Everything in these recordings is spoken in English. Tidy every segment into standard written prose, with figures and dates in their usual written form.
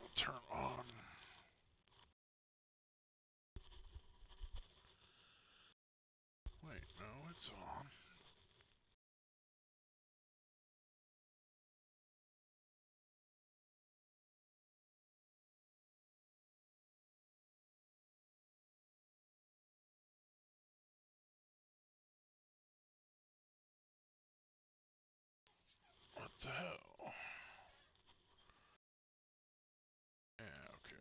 with turn on. Wait, no, it's on. What the hell? Yeah, okay.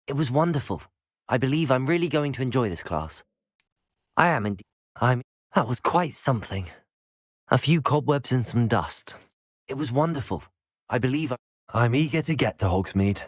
It was wonderful. I believe I'm really going to enjoy this class. I am indeed. That was quite something. A few cobwebs and some dust. It was wonderful. I believe I'm eager to get to Hogsmeade.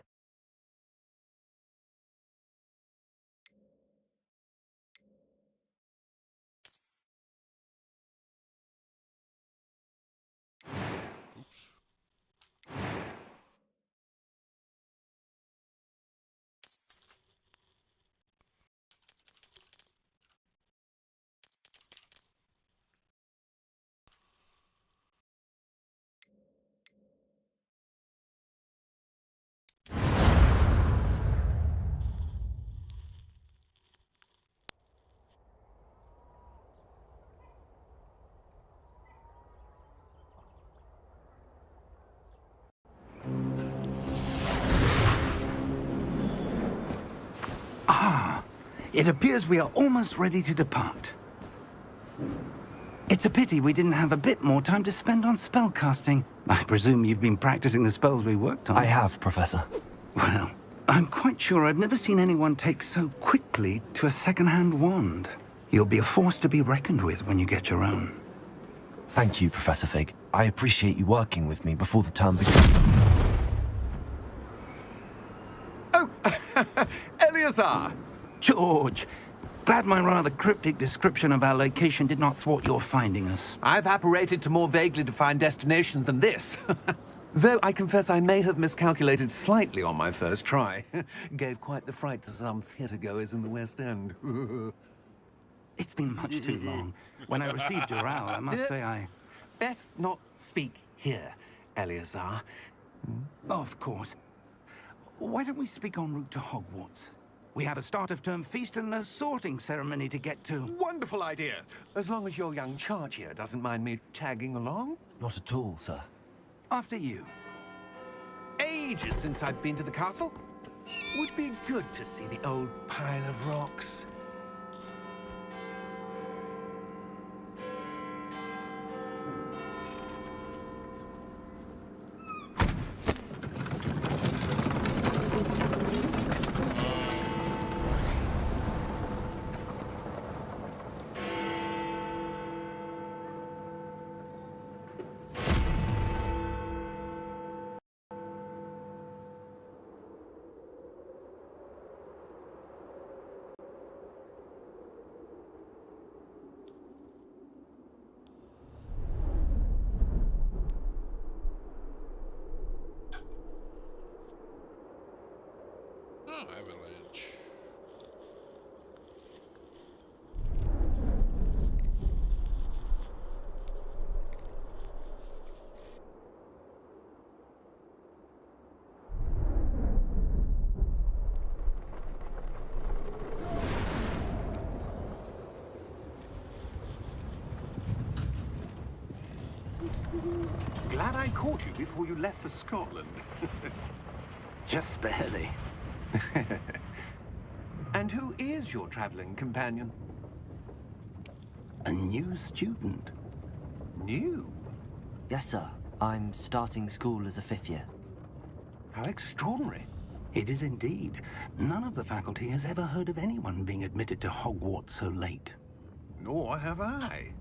It appears we are almost ready to depart. It's a pity we didn't have a bit more time to spend on spellcasting. I presume you've been practicing the spells we worked on. I have, Professor. Well, I'm quite sure I've never seen anyone take so quickly to a second-hand wand. You'll be a force to be reckoned with when you get your own. Thank you, Professor Fig. I appreciate you working with me before the term begins. Oh, Eleazar! George, glad my rather cryptic description of our location did not thwart your finding us. I've apparated to more vaguely defined destinations than this. Though I confess I may have miscalculated slightly on my first try. Gave quite the fright to some theatre-goers in the West End. It's been much too long. When I received your owl, I must say I... Best not speak here, Eleazar. Of course. Why don't we speak en route to Hogwarts? We have a start-of-term feast and a sorting ceremony to get to. Wonderful idea. As long as your young charge here doesn't mind me tagging along. Not at all, sir. After you. Ages since I've been to the castle. Would be good to see the old pile of rocks. Oh, avalanche. glad I caught you before you left for Scotland. Just barely. And who is your traveling companion? A new student. New? Yes, sir. I'm starting school as a 5th year. How extraordinary. It is indeed. None of the faculty has ever heard of anyone being admitted to Hogwarts so late. Nor have I.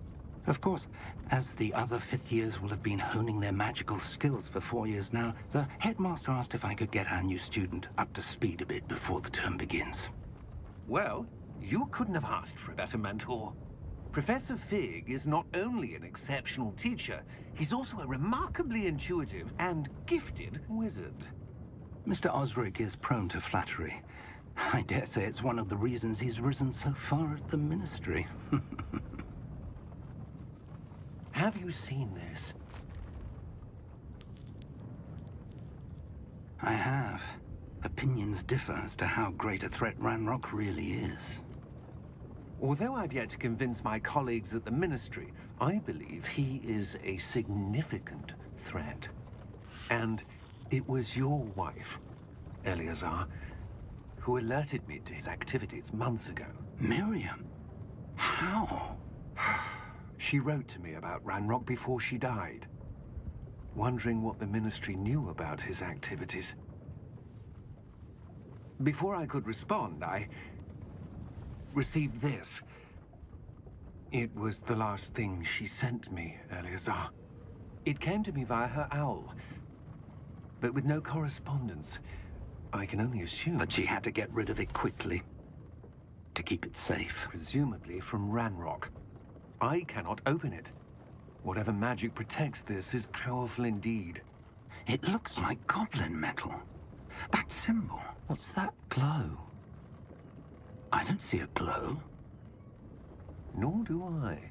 Of course, as the other 5th years will have been honing their magical skills for 4 years now, the headmaster asked if I could get our new student up to speed a bit before the term begins. Well, you couldn't have asked for a better mentor. Professor Fig is not only an exceptional teacher, he's also a remarkably intuitive and gifted wizard. Mr. Osric is prone to flattery. I dare say it's one of the reasons he's risen so far at the Ministry. Have you seen this? I have. Opinions differ as to how great a threat Ranrock really is. Although I've yet to convince my colleagues at the Ministry, I believe he is a significant threat. And it was your wife, Eleazar, who alerted me to his activities months ago. Miriam? How? She wrote to me about Ranrock before she died, wondering what the Ministry knew about his activities. Before I could respond, I received this. It was the last thing she sent me, Eleazar. It came to me via her owl, but with no correspondence. I can only assume That she had to get rid of it quickly. To keep it safe. presumably from Ranrock. I cannot open it. Whatever magic protects this is powerful indeed. It looks like goblin metal. That symbol. What's that glow? I don't see a glow. Nor do I.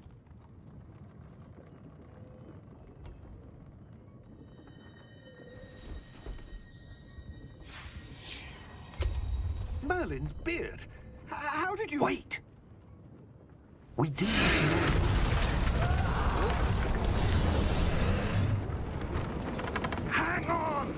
Merlin's beard. How did you... Wait! We do. Hang on!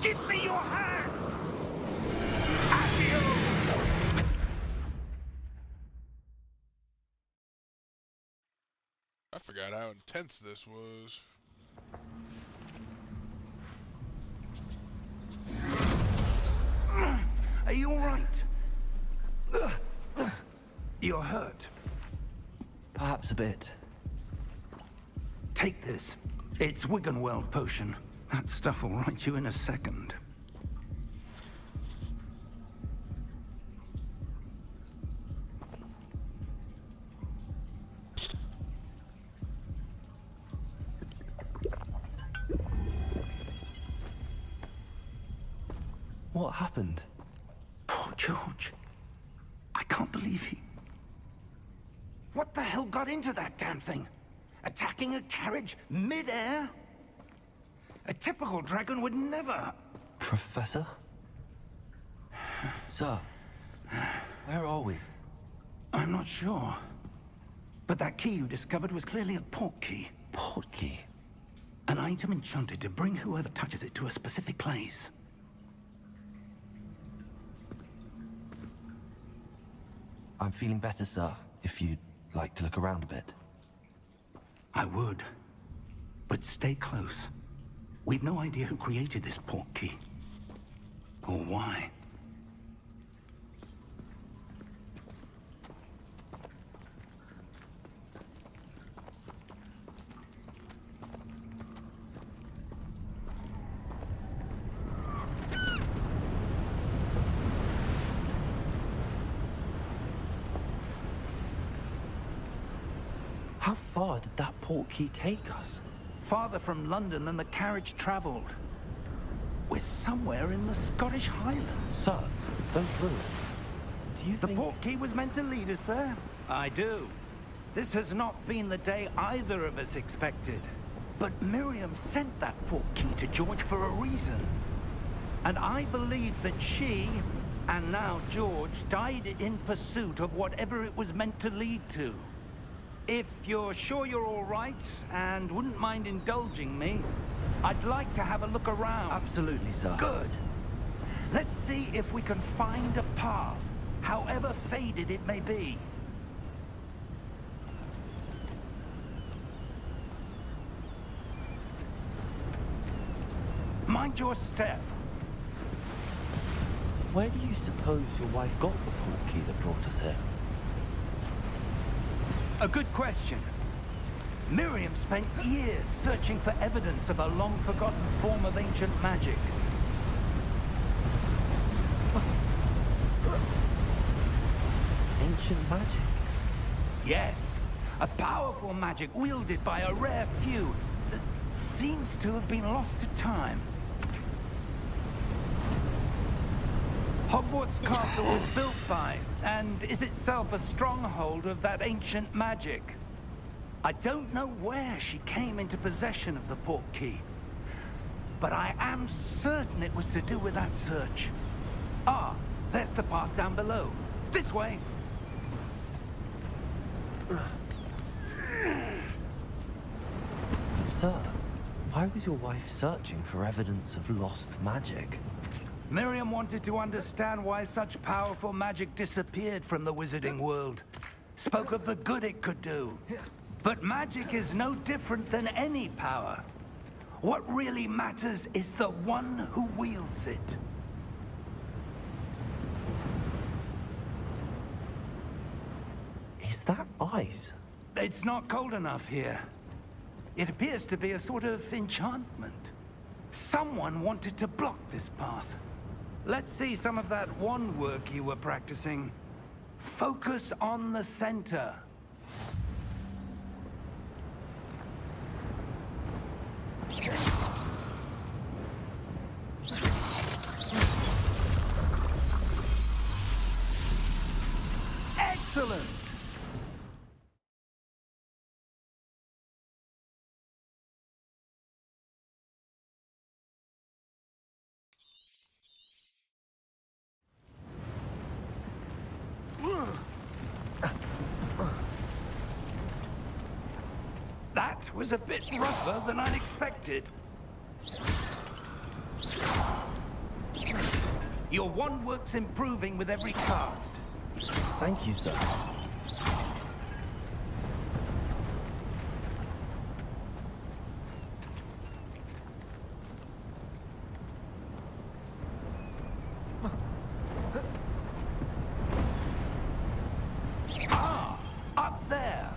Give me your hand! Accio! I forgot how intense this was. Are you all right? You're hurt. Perhaps a bit. Take this. It's Wiggenweld potion. That stuff will right you in a second. What happened? Poor George. I can't believe he... What the hell got into that damn thing? Attacking a carriage mid-air? A typical dragon would never... Professor? Sir, where are we? I'm not sure. But that key you discovered was clearly a port key. Port key? An item enchanted to bring whoever touches it to a specific place. I'm feeling better, sir, if you'd like to look around a bit. I would. But stay close. We've no idea who created this port key. Or why. How far did that portkey take us? Farther from London than the carriage travelled. We're somewhere in the Scottish Highlands. Sir, those ruins. Do you The think... portkey was meant to lead us there? I do. This has not been the day either of us expected. But Miriam sent that portkey to George for a reason. And I believe that she, and now George, died in pursuit of whatever it was meant to lead to. If you're sure you're all right, and wouldn't mind indulging me, I'd like to have a look around. Absolutely, sir. Good. Let's see if we can find a path, however faded it may be. Mind your step. Where do you suppose your wife got the portkey that brought us here? A good question. Miriam spent years searching for evidence of a long-forgotten form of ancient magic. Ancient magic? Yes, a powerful magic wielded by a rare few that seems to have been lost to time. Hogwarts Castle was built by, and is itself a stronghold of that ancient magic. I don't know where she came into possession of the portkey, but I am certain it was to do with that search. Ah, there's the path down below. This way. Sir, why was your wife searching for evidence of lost magic? Miriam wanted to understand why such powerful magic disappeared from the wizarding world. Spoke of the good it could do. But magic is no different than any power. What really matters is the one who wields it. Is that ice? It's not cold enough here. It appears to be a sort of enchantment. Someone wanted to block this path. Let's see some of that wand work you were practicing. Focus on the center. Excellent! That was a bit rougher than I'd expected. Your wand work's improving with every cast. Thank you, sir. Ah! Up there!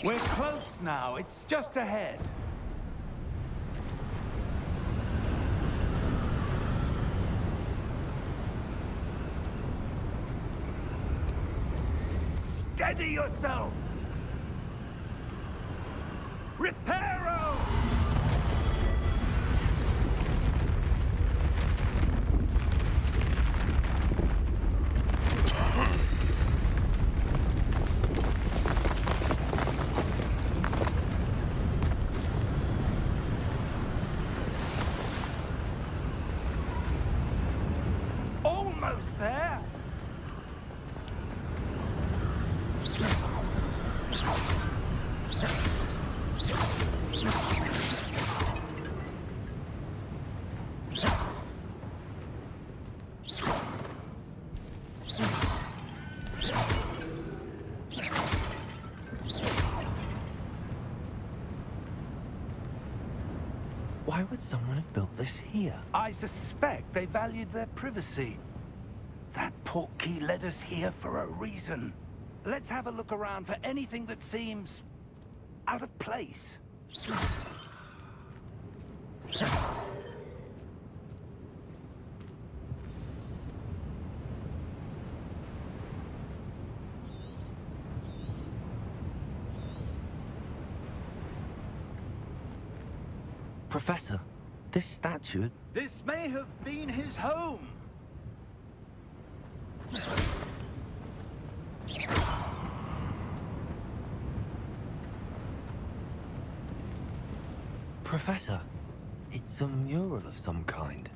We're close now. It's just ahead. Steady yourself! Reparo! Almost there! would someone have built this here? I suspect they valued their privacy. That portkey led us here for a reason. Let's have a look around for anything that seems out of place. Professor, this statue... This may have been his home. Professor, it's a mural of some kind.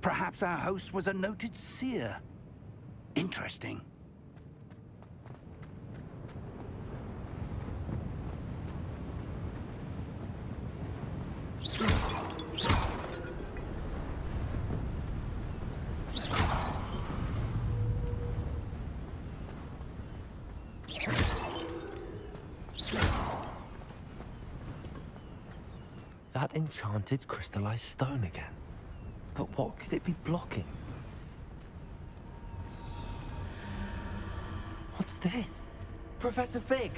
Perhaps our host was a noted seer. Interesting. That enchanted crystallized stone again. But what could it be blocking? What's this? Professor Fig!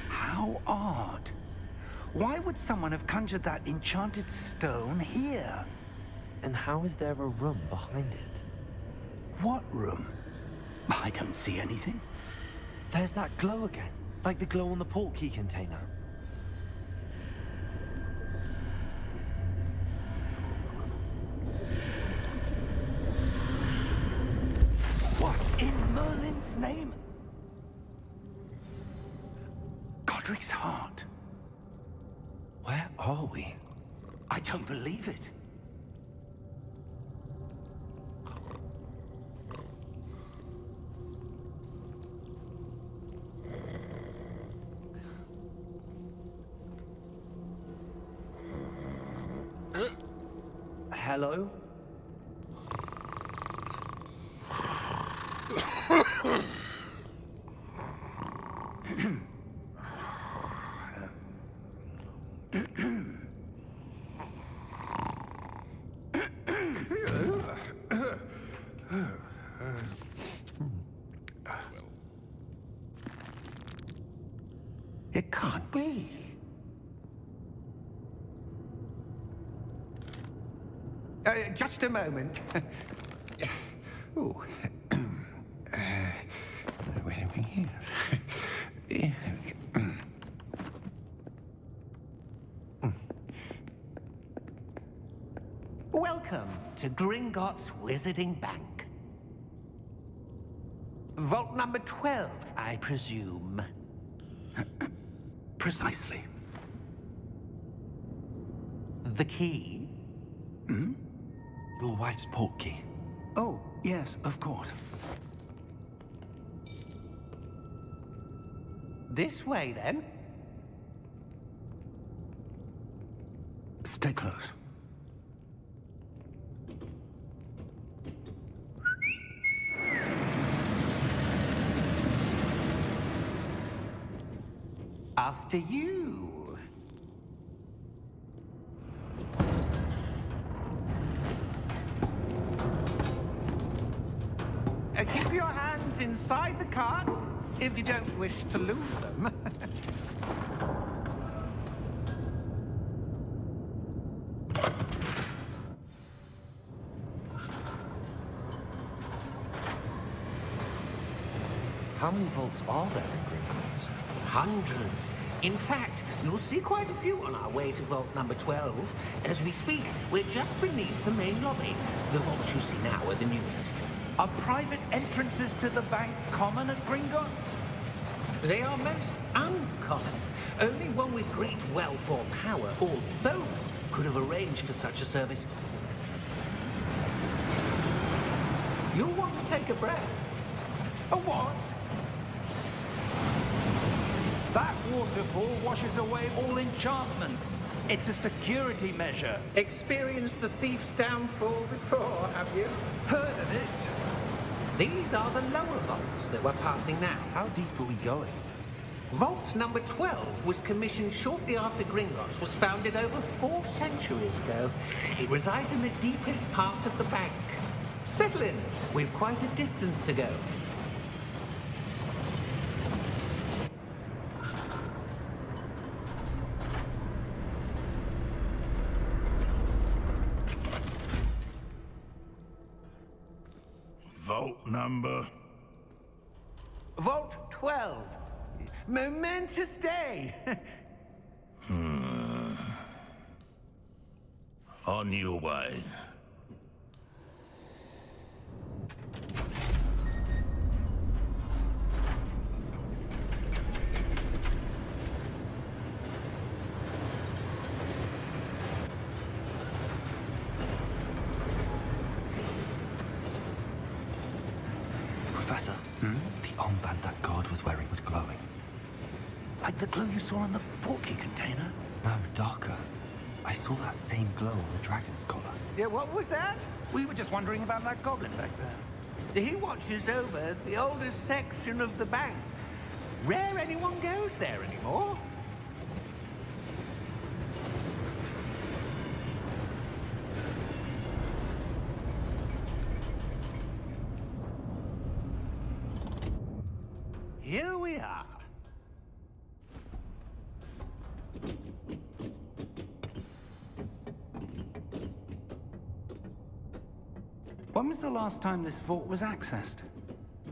How odd. Why would someone have conjured that enchanted stone here? And how is there a room behind it? What room? I don't see anything. There's that glow again, like the glow on the portkey container. What in Merlin's name? Godric's heart. Where are we? I don't believe it. Hello? It can't be. Just a moment. Ooh. Wait a minute. Welcome to Gringotts Wizarding Bank. Vault number 12, I presume. Precisely. The key? Your wife's portkey. Oh, yes, of course. This way, then. Stay close. After you. Keep your hands inside the cart if you don't wish to lose them. How many vaults are there in Gringotts? Hundreds. In fact, you'll see quite a few on our way to vault number 12. As we speak, we're just beneath the main lobby. The vaults you see now are the newest. Are private entrances to the bank common at Gringotts? They are most uncommon. Only one with great wealth or power, or both, could have arranged for such a service. You'll want to take a breath. A what? That waterfall washes away all enchantments. It's a security measure. Experienced the thief's downfall before, have you? Heard of it? These are the lower vaults that we're passing now. How deep are we going? Vault number 12 was commissioned shortly after Gringotts was founded over 4 centuries ago. It resides in the deepest part of the bank. Settle in. We've quite a distance to go. Vault number? Vault 12. Momentous day. On your way. Professor, the armband that guard was wearing was glowing. Like the glow you saw on the porky container? No, darker. I saw that same glow on the dragon's collar. Yeah, what was that? We were just wondering about that goblin back there. He watches over the oldest section of the bank. Rare anyone goes there anymore. Here we are. When was the last time this vault was accessed?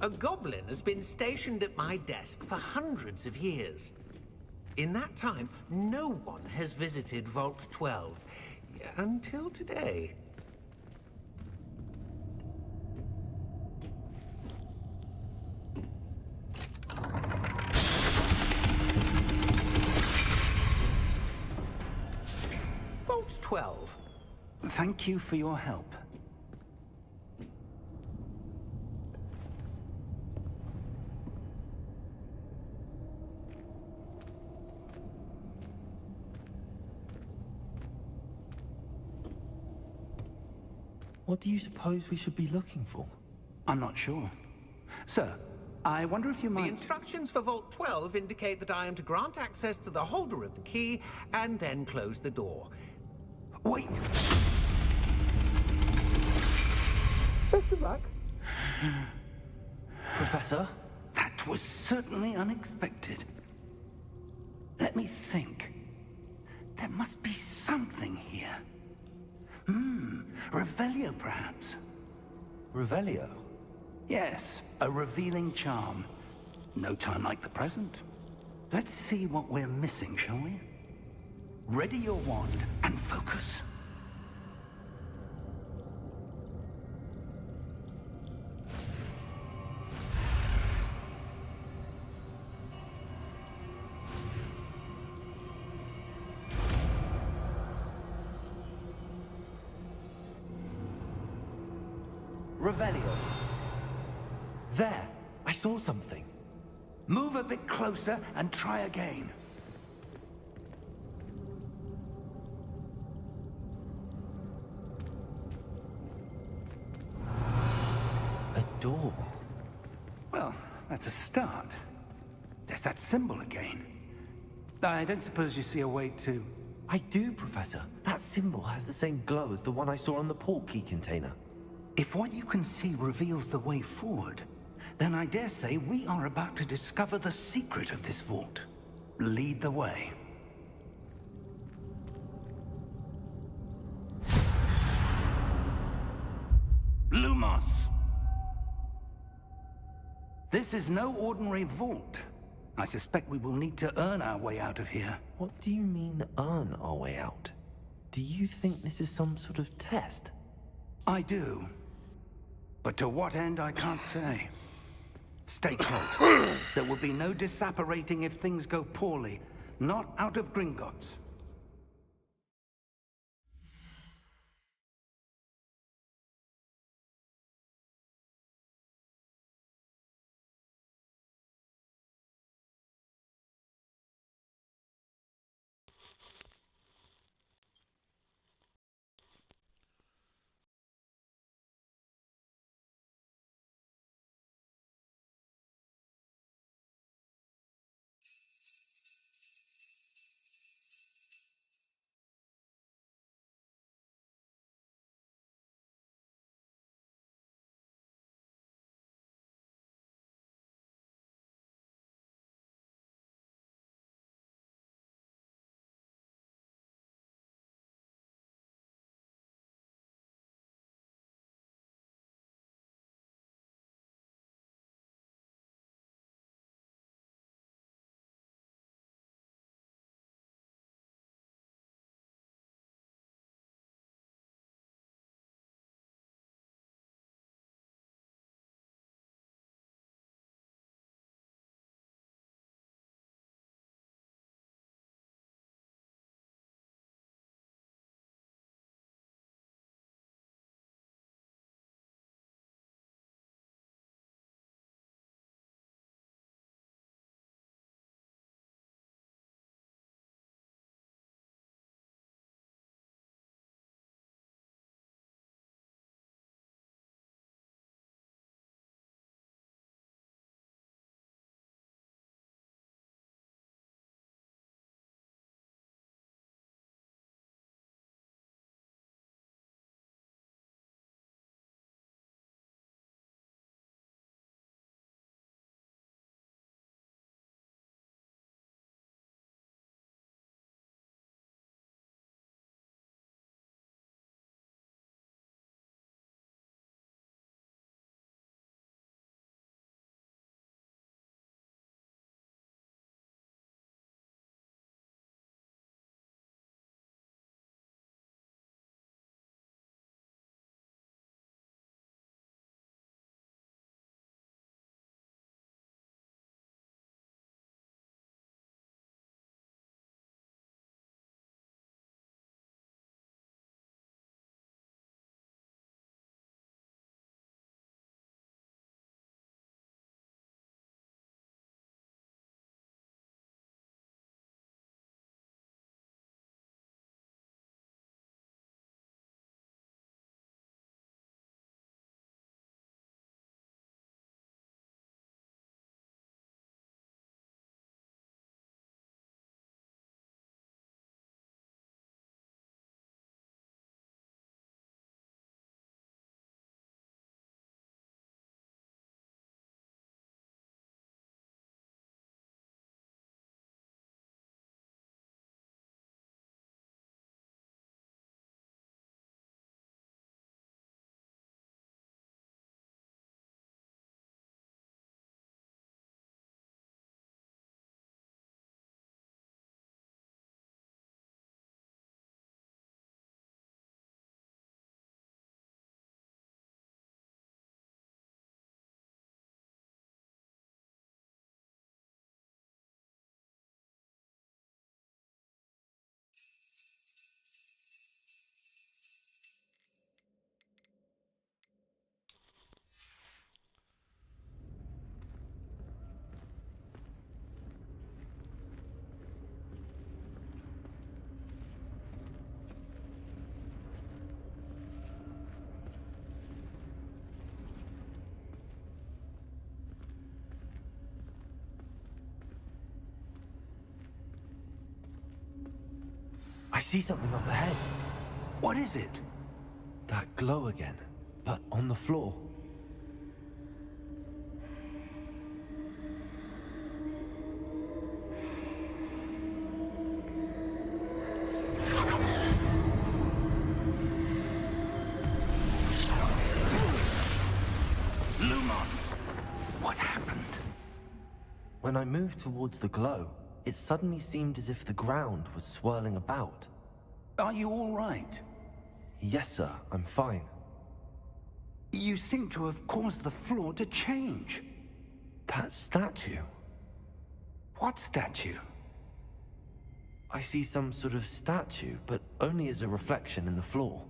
A goblin has been stationed at my desk for hundreds of years. In that time, no one has visited Vault 12. Until today. Vault 12. Thank you for your help. What do you suppose we should be looking for? I'm not sure. Sir, I wonder if you The might... instructions for Vault 12 indicate that I am to grant access to the holder of the key and then close the door. Wait! Best of luck. Professor? That was certainly unexpected. Let me think. There must be something here. Revelio, perhaps? Revelio? Yes, a revealing charm. No time like the present. Let's see what we're missing, shall we? Ready your wand and focus. Revelio. There! I saw something. Move a bit closer and try again. A door. Well, that's a start. There's that symbol again. I don't suppose you see a way to... I do, Professor. That symbol has the same glow as the one I saw on the port key container. If what you can see reveals the way forward, then I dare say we are about to discover the secret of this vault. Lead the way. Lumos! This is no ordinary vault. I suspect we will need to earn our way out of here. What do you mean, earn our way out? Do you think this is some sort of test? I do. But to what end, I can't say. Stay close. There will be no disapparating if things go poorly. Not out of Gringotts. see something up ahead. What is it? That glow again, but on the floor. What happened? When I moved towards the glow, it suddenly seemed as if the ground was swirling about. Are you all right? Yes, sir, I'm fine. You seem to have caused the floor to change. That statue. What statue? I see some sort of statue, but only as a reflection in the floor.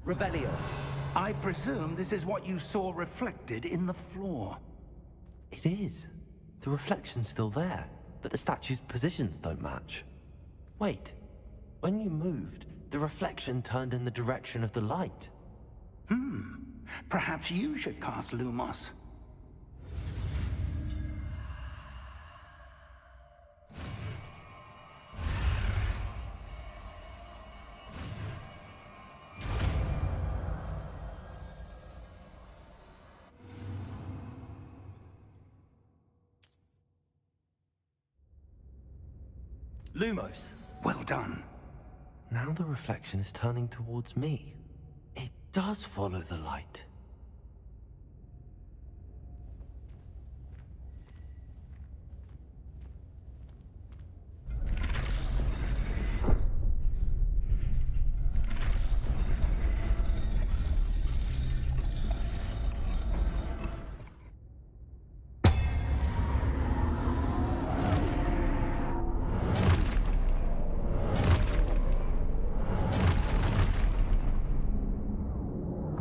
Revelio. I presume this is what you saw reflected in the floor. It is. The reflection's still there, but the statue's positions don't match. Wait. When you moved, the reflection turned in the direction of the light. Perhaps you should cast Lumos. Lumos. Well done. Now the reflection is turning towards me. It does follow the light.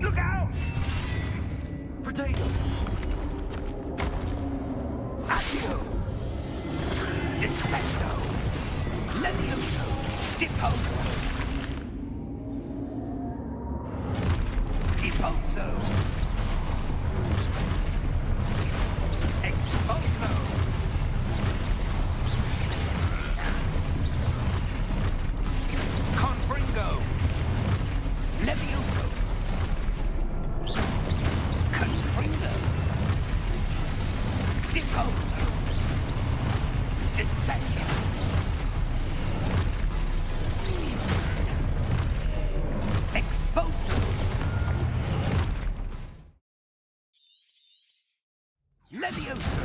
Look out! Potato! Accio! Descendo! Levioso! Deposo! Deposo! Exposo! Confringo! Levioso! Confringo! Deposo! Descendo! Exposo! Levioso!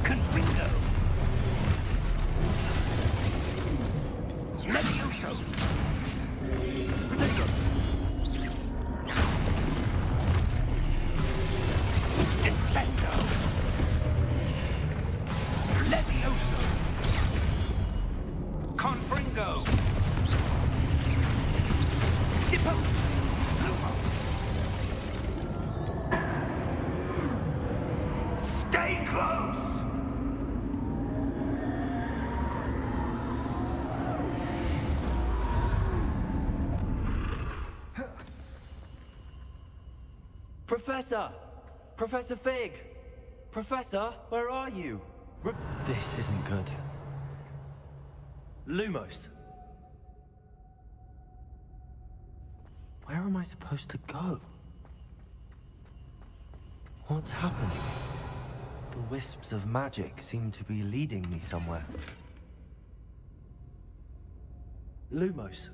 Confringo! Levioso! Potato! Descendo! Levioso! Confringo! Depose! Stay close! Professor! Professor Fig! Professor, where are you? This isn't good. Lumos. Where am I supposed to go? What's happening? The wisps of magic seem to be leading me somewhere. Lumos.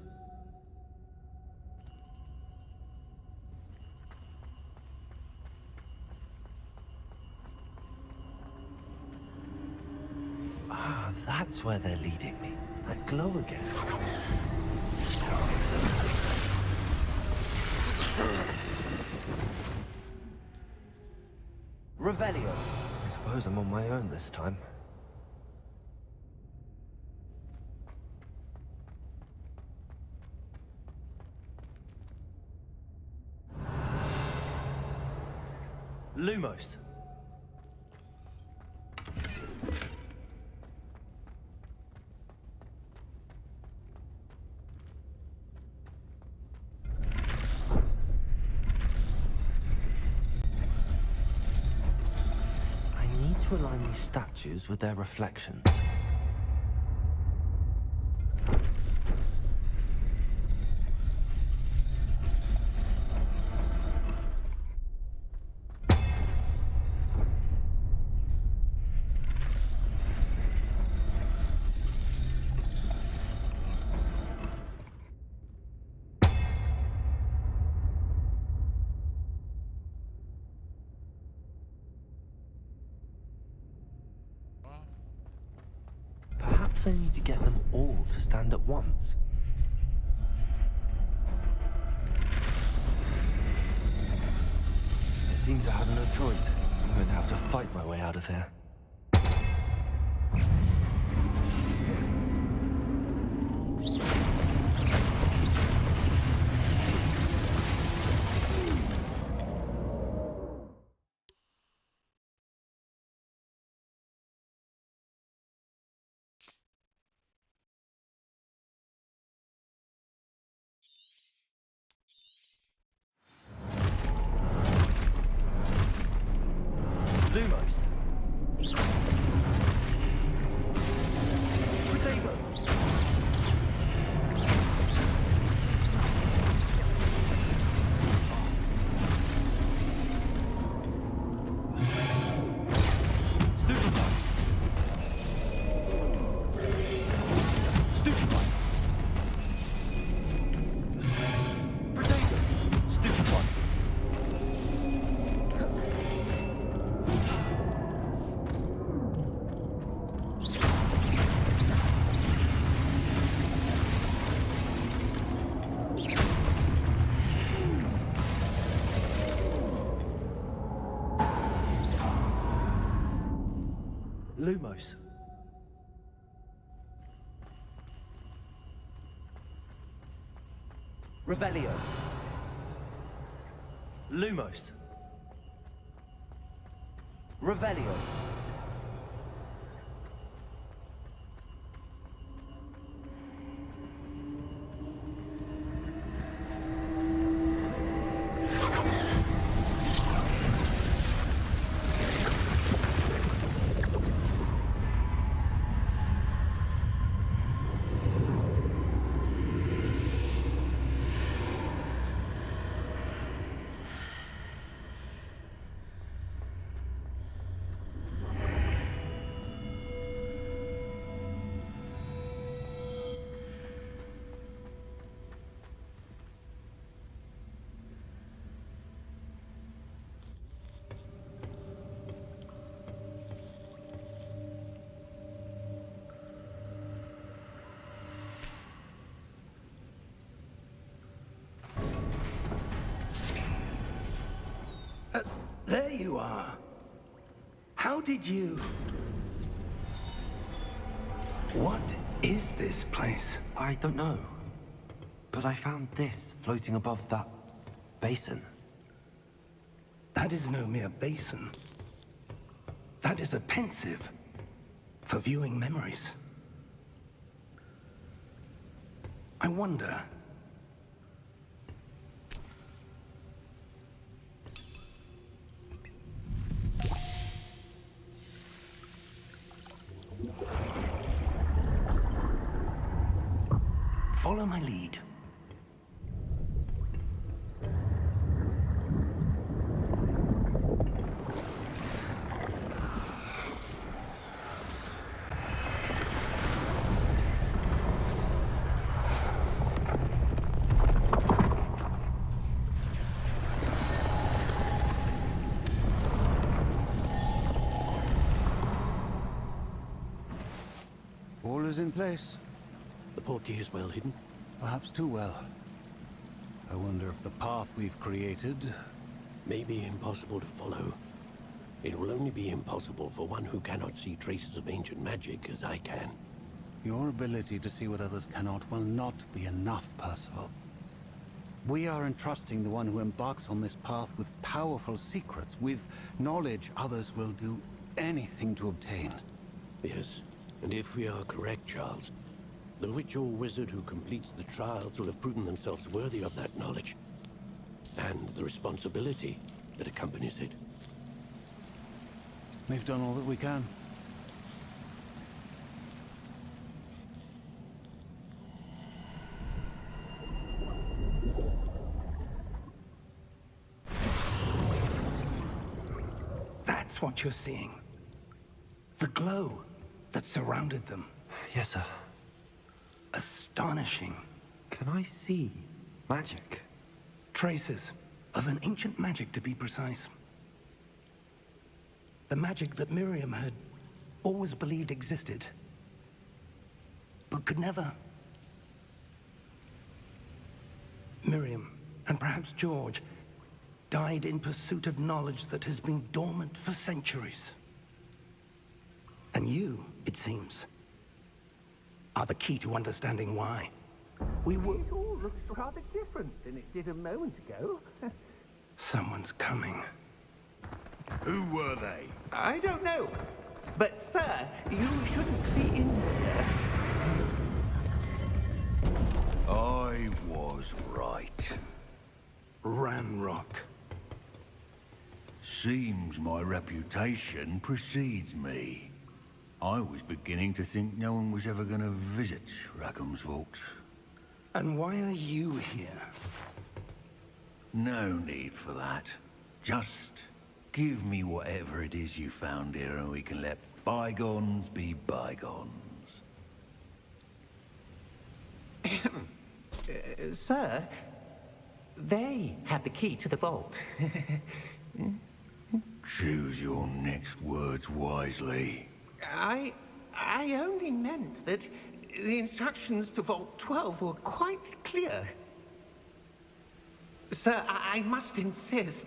Ah, that's where they're leading me. That glow again. Revelio. I suppose I'm on my own this time. Lumos. these statues with their reflections. Perhaps I need to get them all to stand at once. It seems I have no choice. I'm going to have to fight my way out of here. Lumos. Potato. Stupefy. Stupefy. Potato. Stupefy. Lumos. Revelio. Lumos. Revelio. There you are. How did you... What is this place? I don't know. But I found this floating above that basin. That is no mere basin. That is a pensive for viewing memories. I wonder... Follow my lead. All is in place. The portkey is well hidden. Perhaps too well. I wonder if the path we've created... May be impossible to follow. It will only be impossible for one who cannot see traces of ancient magic as I can. Your ability to see what others cannot will not be enough, Percival. We are entrusting the one who embarks on this path with powerful secrets, with knowledge others will do anything to obtain. Yes, and if we are correct, Charles, the witch or wizard who completes the trials will have proven themselves worthy of that knowledge. And the responsibility that accompanies it. We've done all that we can. That's what you're seeing. The glow that surrounded them. Yes, sir. Astonishing. Can I see magic? Traces of an ancient magic, to be precise. The magic that Miriam had always believed existed, but could never. Miriam, and perhaps George, died in pursuit of knowledge that has been dormant for centuries. And you, it seems, are the key to understanding why. We were... It all looks rather different than it did a moment ago. Someone's coming. Who were they? I don't know. But, sir, you shouldn't be in here. I was right. Ramrock. Seems my reputation precedes me. I was beginning to think no one was ever going to visit Rackham's vault. And why are you here? No need for that. Just give me whatever it is you found here and we can let bygones be bygones. Sir, they have the key to the vault. Choose your next words wisely. I only meant that the instructions to Vault 12 were quite clear. Sir, I must insist.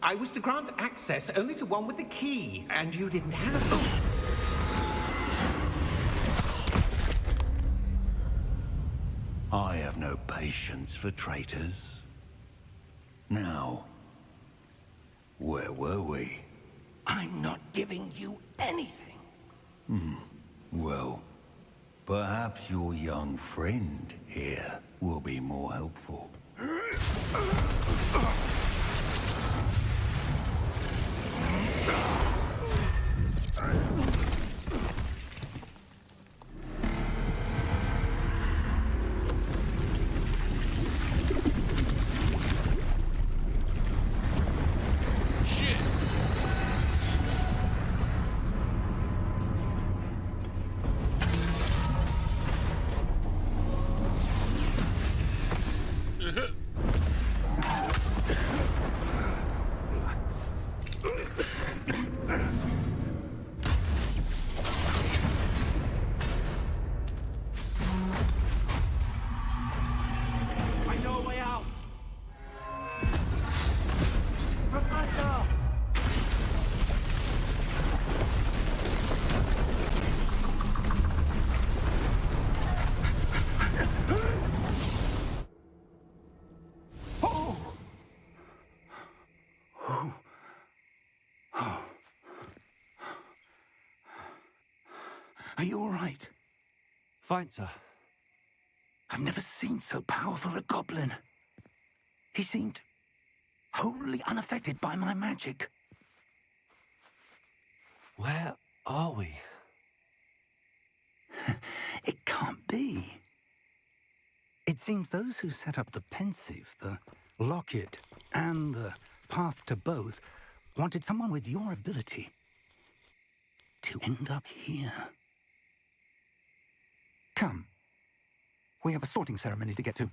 I was to grant access only to one with the key, and you didn't have... I have no patience for traitors. Now, where were we? I'm not giving you anything. Well, perhaps your young friend here will be more helpful. Are you all right? Fine, sir. I've never seen so powerful a goblin. He seemed wholly unaffected by my magic. Where are we? It can't be. It seems those who set up the pensive, the locket, and the path to both wanted someone with your ability to end up here. Come. We have a sorting ceremony to get to.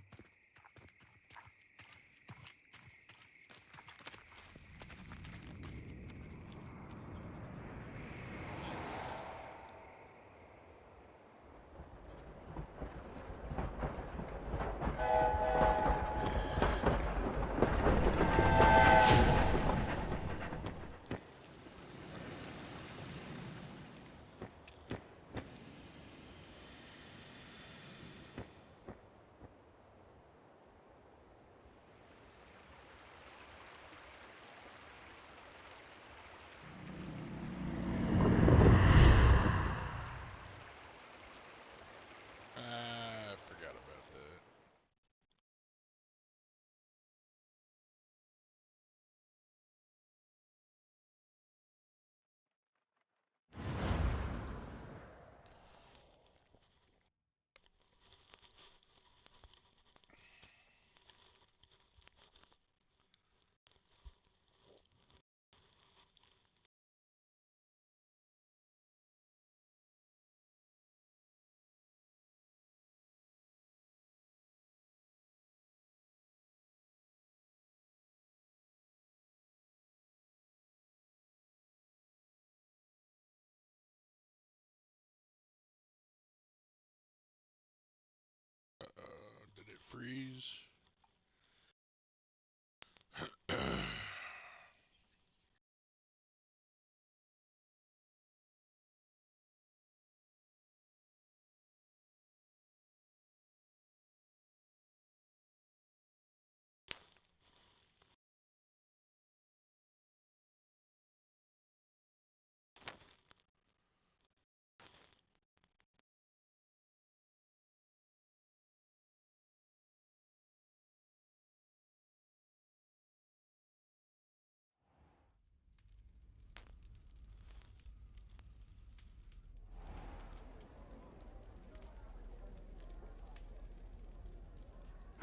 freeze.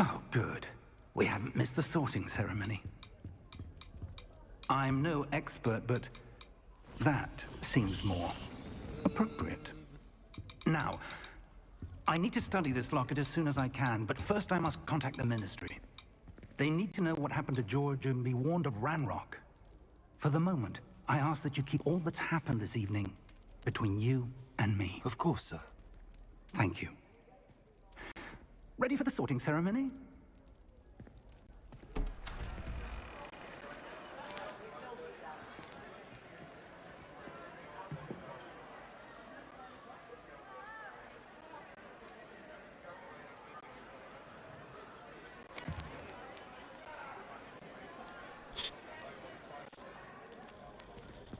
Oh, good. We haven't missed the sorting ceremony. I'm no expert, but that seems more appropriate. Now, I need to study this locket as soon as I can, but first I must contact the Ministry. They need to know what happened to George and be warned of Ranrock. For the moment, I ask that you keep all that's happened this evening between you and me. Of course, sir. Thank you. Ready for the sorting ceremony?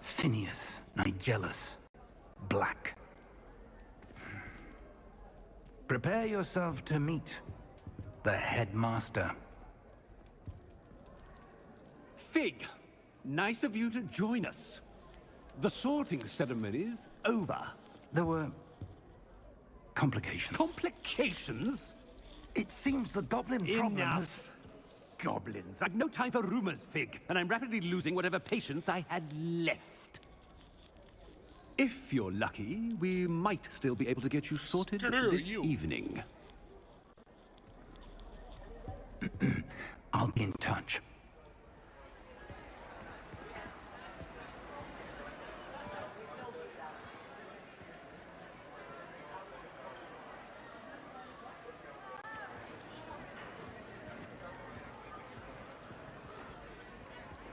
Phineas, Nigellus, Black. Prepare yourself to meet the headmaster. Fig, nice of you to join us. The sorting ceremony's over. There were complications. Complications? It seems the goblin problem has... Enough. Goblins. I've no time for rumors, Fig, and I'm rapidly losing whatever patience I had left. If you're lucky, we might still be able to get you sorted this evening. I'll be in touch.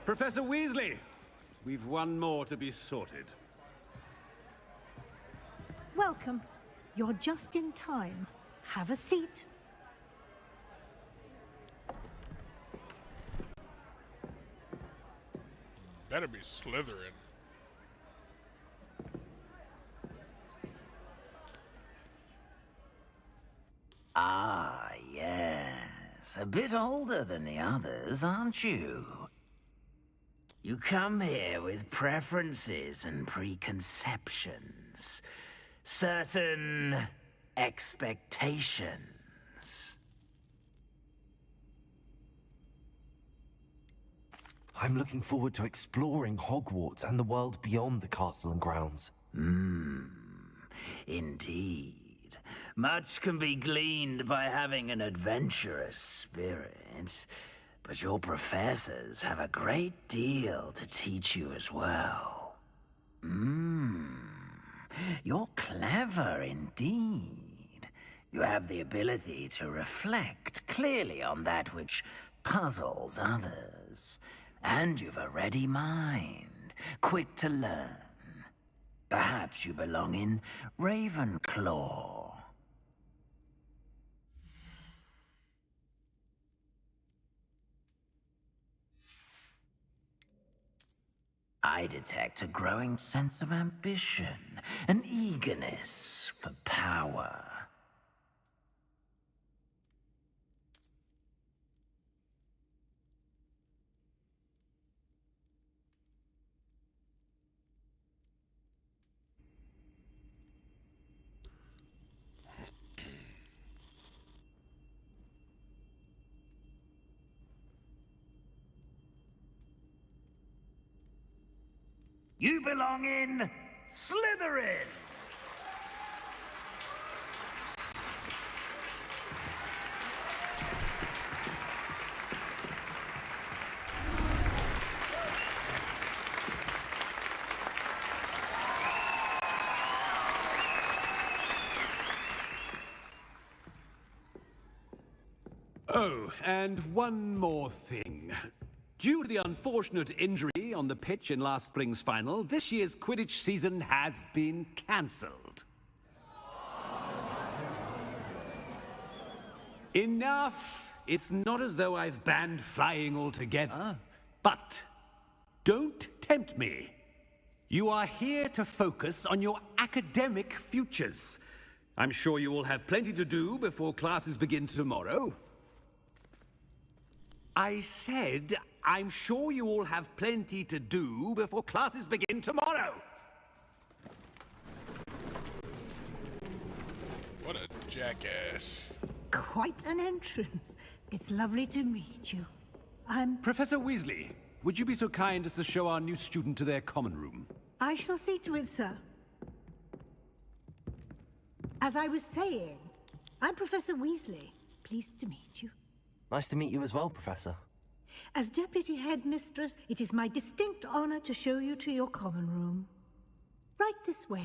Professor Weasley, we've one more to be sorted. Welcome. You're just in time. Have a seat. Better be Slytherin. Ah, yes. A bit older than the others, aren't you? You come here with preferences and preconceptions. Certain expectations. I'm looking forward to exploring Hogwarts and the world beyond the castle and grounds. Indeed. Much can be gleaned by having an adventurous spirit, but your professors have a great deal to teach you as well. You're clever indeed. You have the ability to reflect clearly on that which puzzles others. And you've a ready mind, quick to learn. Perhaps you belong in Ravenclaw. I detect a growing sense of ambition, an eagerness for power. You belong in Slytherin! Oh, and one more thing. Due to the unfortunate injury on the pitch in last spring's final, this year's Quidditch season has been cancelled. Enough! It's not as though I've banned flying altogether. But don't tempt me. You are here to focus on your academic futures. I'm sure you all have plenty to do before classes begin tomorrow. I said, I'm sure you all have plenty to do before classes begin tomorrow. What a jackass. Quite an entrance. It's lovely to meet you. I'm... Professor Weasley, would you be so kind as to show our new student to their common room? I shall see to it, sir. As I was saying, I'm Professor Weasley. Pleased to meet you. Nice to meet you as well, Professor. As Deputy Headmistress, it is my distinct honor to show you to your common room. Right this way.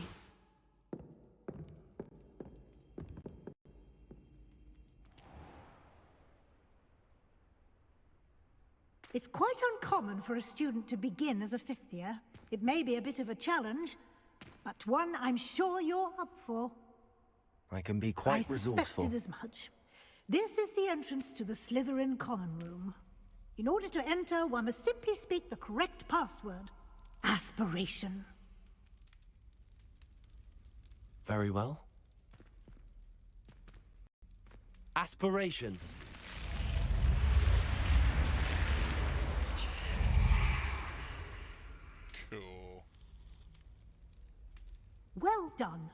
It's quite uncommon for a student to begin as a fifth year. It may be a bit of a challenge, but one I'm sure you're up for. I can be quite resourceful. I suspected as much. This is the entrance to the Slytherin common room. In order to enter, one must simply speak the correct password. Aspiration. Very well. Aspiration. Cool. Well done.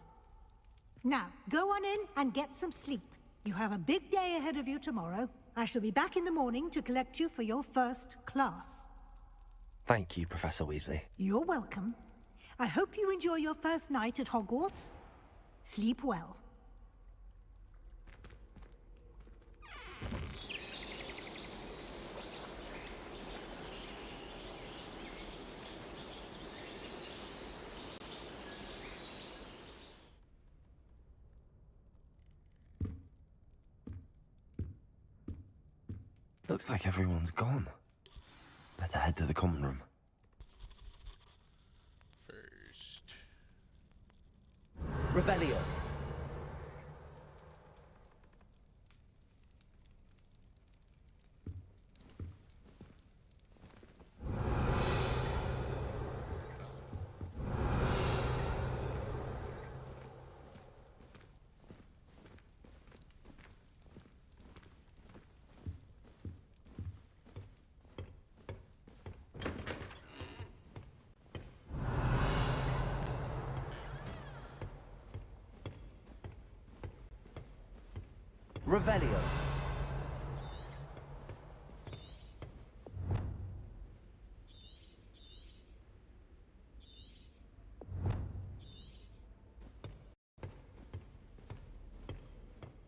Now, go on in and get some sleep. You have a big day ahead of you tomorrow. I shall be back in the morning to collect you for your first class. Thank you, Professor Weasley. You're welcome. I hope you enjoy your first night at Hogwarts. Sleep well. Looks like everyone's gone. Better head to the common room. First. Revelio. Revelio.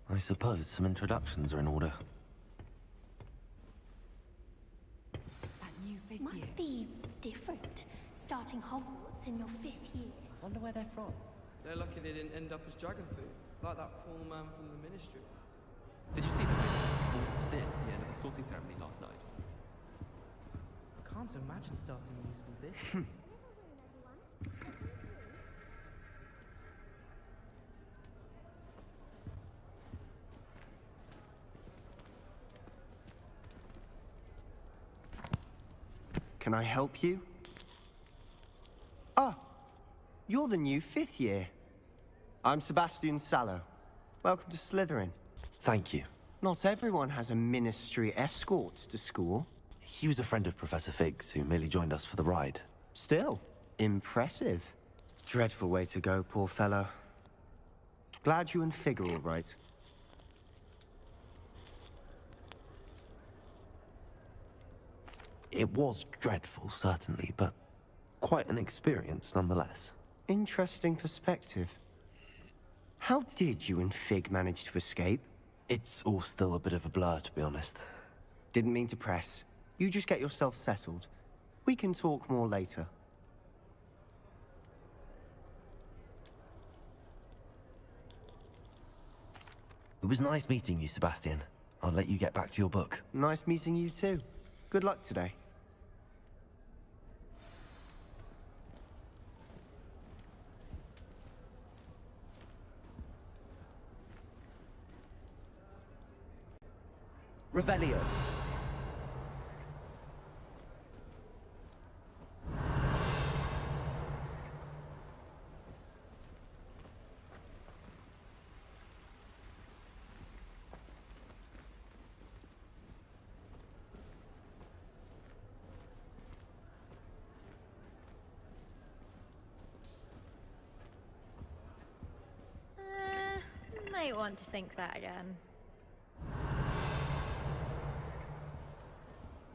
I suppose some introductions are in order. Must be different, starting Hogwarts in your 5th year. Wonder where they're from. They're lucky they didn't end up as dragon food, like that poor man from the Ministry. Did you see the way they walked still at the end of the sorting ceremony last night? I can't imagine starting a musical this. Can I help you? Ah, you're the new 5th year. I'm Sebastian Sallow. Welcome to Slytherin. Thank you. Not everyone has a ministry escort to school. He was a friend of Professor Fig's who merely joined us for the ride. Still, impressive. Dreadful way to go, poor fellow. Glad you and Fig are all right. It was dreadful, certainly, but quite an experience nonetheless. Interesting perspective. How did you and Fig manage to escape? It's all still a bit of a blur, to be honest. Didn't mean to press. You just get yourself settled. We can talk more later. It was nice meeting you, Sebastian. I'll let you get back to your book. Nice meeting you too. Good luck today. Revelio. Might want to think that again.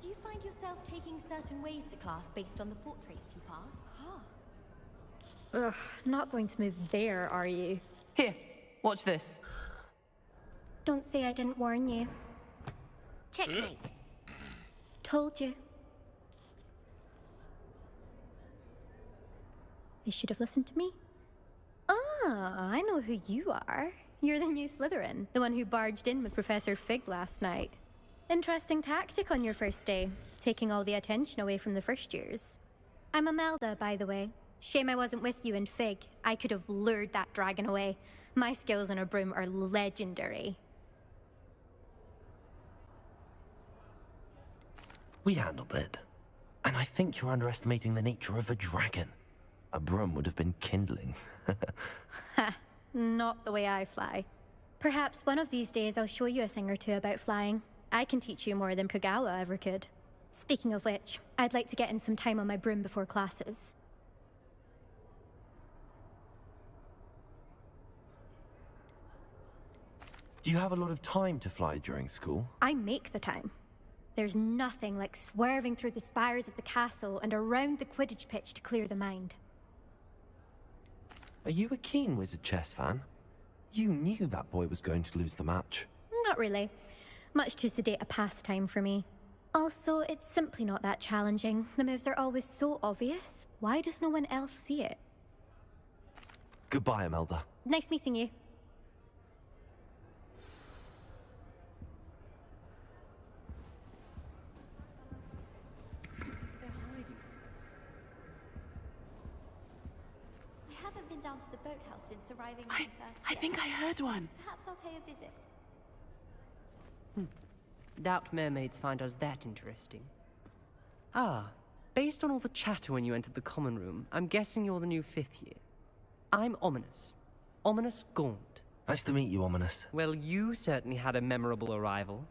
Do you find yourself taking certain ways to class based on the portraits you pass? Ugh, not going to move there, are you? Here, watch this. Don't say I didn't warn you. Checkmate. Told you. They should have listened to me. Ah, I know who you are. You're the new Slytherin, the one who barged in with Professor Fig last night. Interesting tactic on your first day, taking all the attention away from the first years. I'm Imelda, by the way. Shame I wasn't with you in Fig. I could have lured that dragon away. My skills on a broom are legendary. We handled it. And I think you're underestimating the nature of a dragon. A broom would have been kindling. Ha, not the way I fly. Perhaps one of these days I'll show you a thing or two about flying. I can teach you more than Kagawa ever could. Speaking of which, I'd like to get in some time on my broom before classes. Do you have a lot of time to fly during school? I make the time. There's nothing like swerving through the spires of the castle and around the Quidditch pitch to clear the mind. Are you a keen Wizard chess fan? You knew that boy was going to lose the match. Not really. Much too sedate a pastime for me. Also, it's simply not that challenging. The moves are always so obvious. Why does no one else see it? Goodbye, Imelda. Nice meeting you. I haven't been down to the boathouse since arriving on the first I think I heard one. Perhaps I'll pay a visit. Doubt mermaids find us that interesting. Ah, based on all the chatter when you entered the common room, I'm guessing you're the new 5th year. I'm Ominous. Ominous Gaunt. Nice to meet you, Ominous. Well, you certainly had a memorable arrival.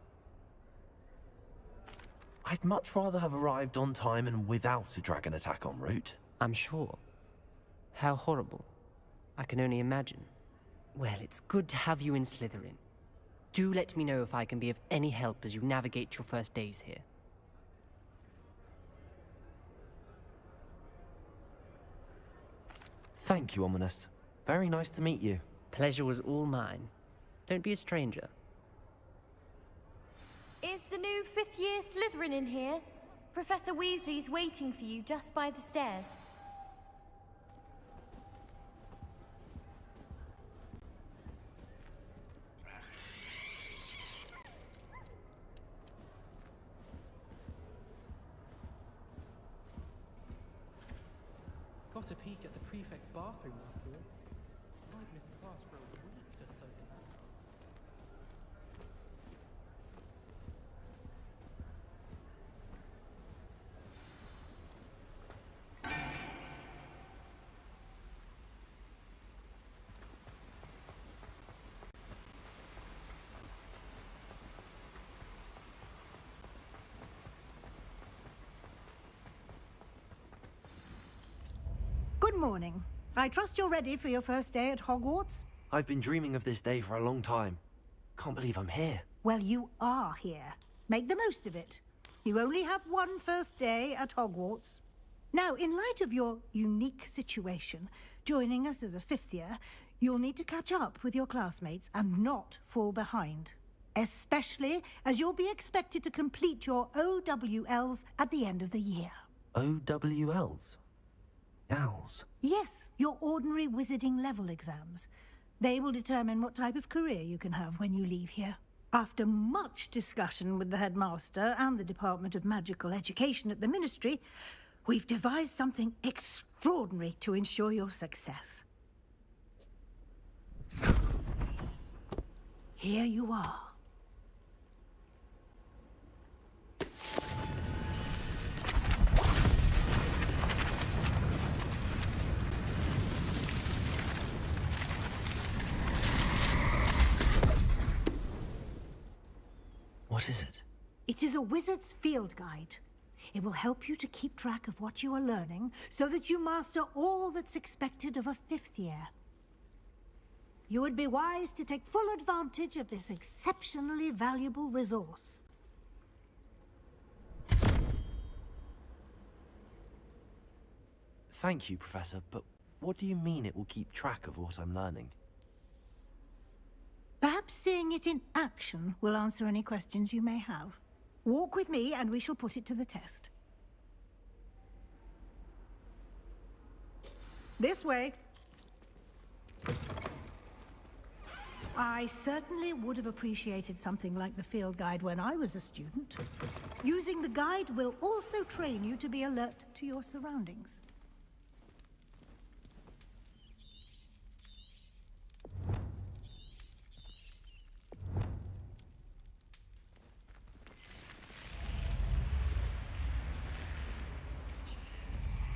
I'd much rather have arrived on time and without a dragon attack en route. I'm sure. How horrible. I can only imagine. Well, it's good to have you in Slytherin. Do let me know if I can be of any help as you navigate your first days here. Thank you, Ominous. Very nice to meet you. Pleasure was all mine. Don't be a stranger. Is the new 5th year Slytherin in here? Professor Weasley's waiting for you just by the stairs. Got a peek at the prefect's bathroom after all. I've missed class for a week just so in that. Good morning. I trust you're ready for your first day at Hogwarts? I've been dreaming of this day for a long time. Can't believe I'm here. Well, you are here. Make the most of it. You only have one first day at Hogwarts. Now, in light of your unique situation, joining us as a 5th year, you'll need to catch up with your classmates and not fall behind. Especially as you'll be expected to complete your OWLs at the end of the year. OWLs? Owls? Yes, your ordinary wizarding level exams. They will determine what type of career you can have when you leave here. After much discussion with the headmaster and the Department of Magical Education at the Ministry, we've devised something extraordinary to ensure your success. Here you are. What is it? It is a wizard's field guide. It will help you to keep track of what you are learning so that you master all that's expected of a 5th year. You would be wise to take full advantage of this exceptionally valuable resource. Thank you, Professor, but what do you mean it will keep track of what I'm learning? Perhaps seeing it in action will answer any questions you may have. Walk with me and we shall put it to the test. This way. I certainly would have appreciated something like the field guide when I was a student. Using the guide will also train you to be alert to your surroundings.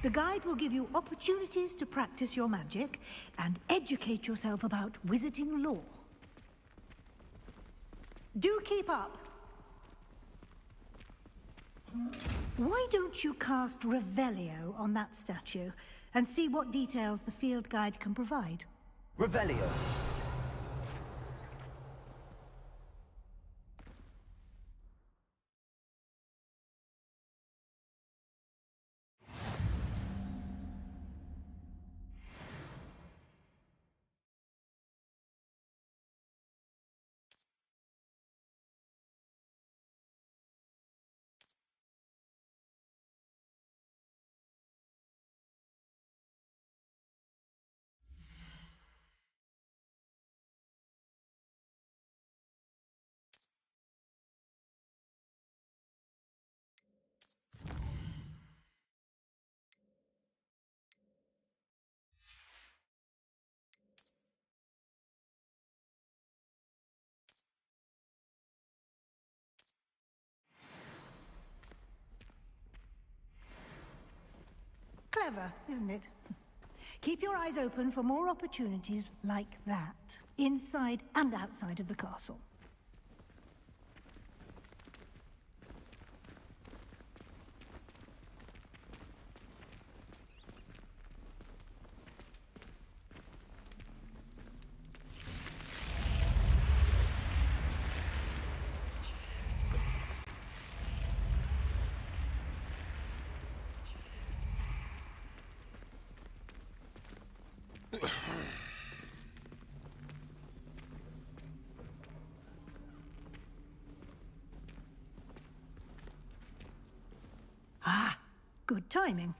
The guide will give you opportunities to practice your magic and educate yourself about wizarding lore. Do keep up! Why don't you cast Revelio on that statue and see what details the field guide can provide? Revelio! Clever, isn't it? Keep your eyes open for more opportunities like that, inside and outside of the castle. Ah, good timing.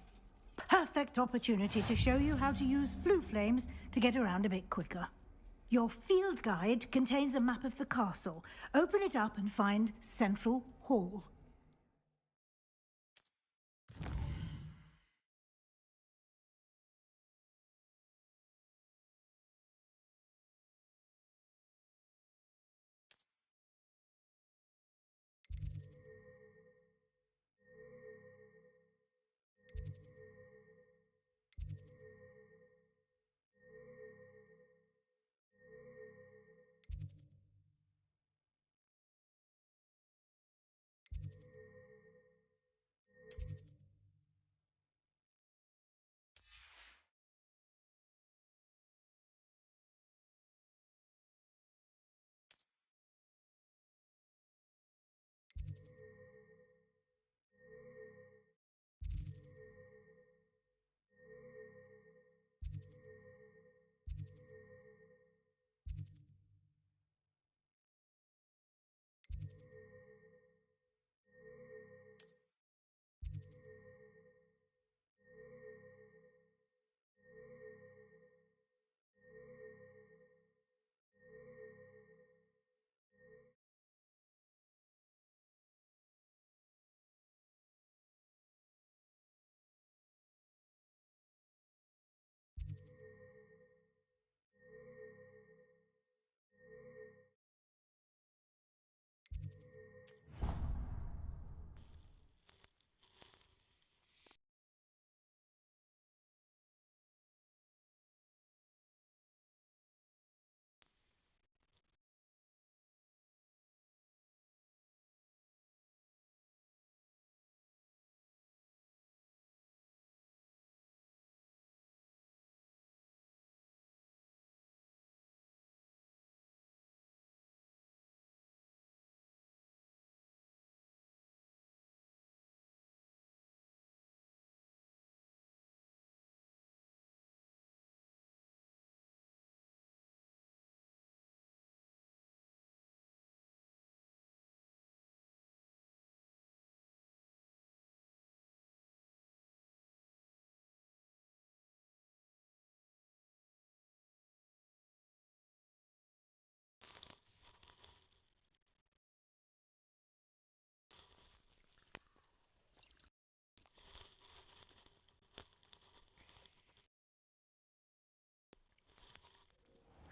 Perfect opportunity to show you how to use flue flames to get around a bit quicker. Your field guide contains a map of the castle. Open it up and find Central Hall.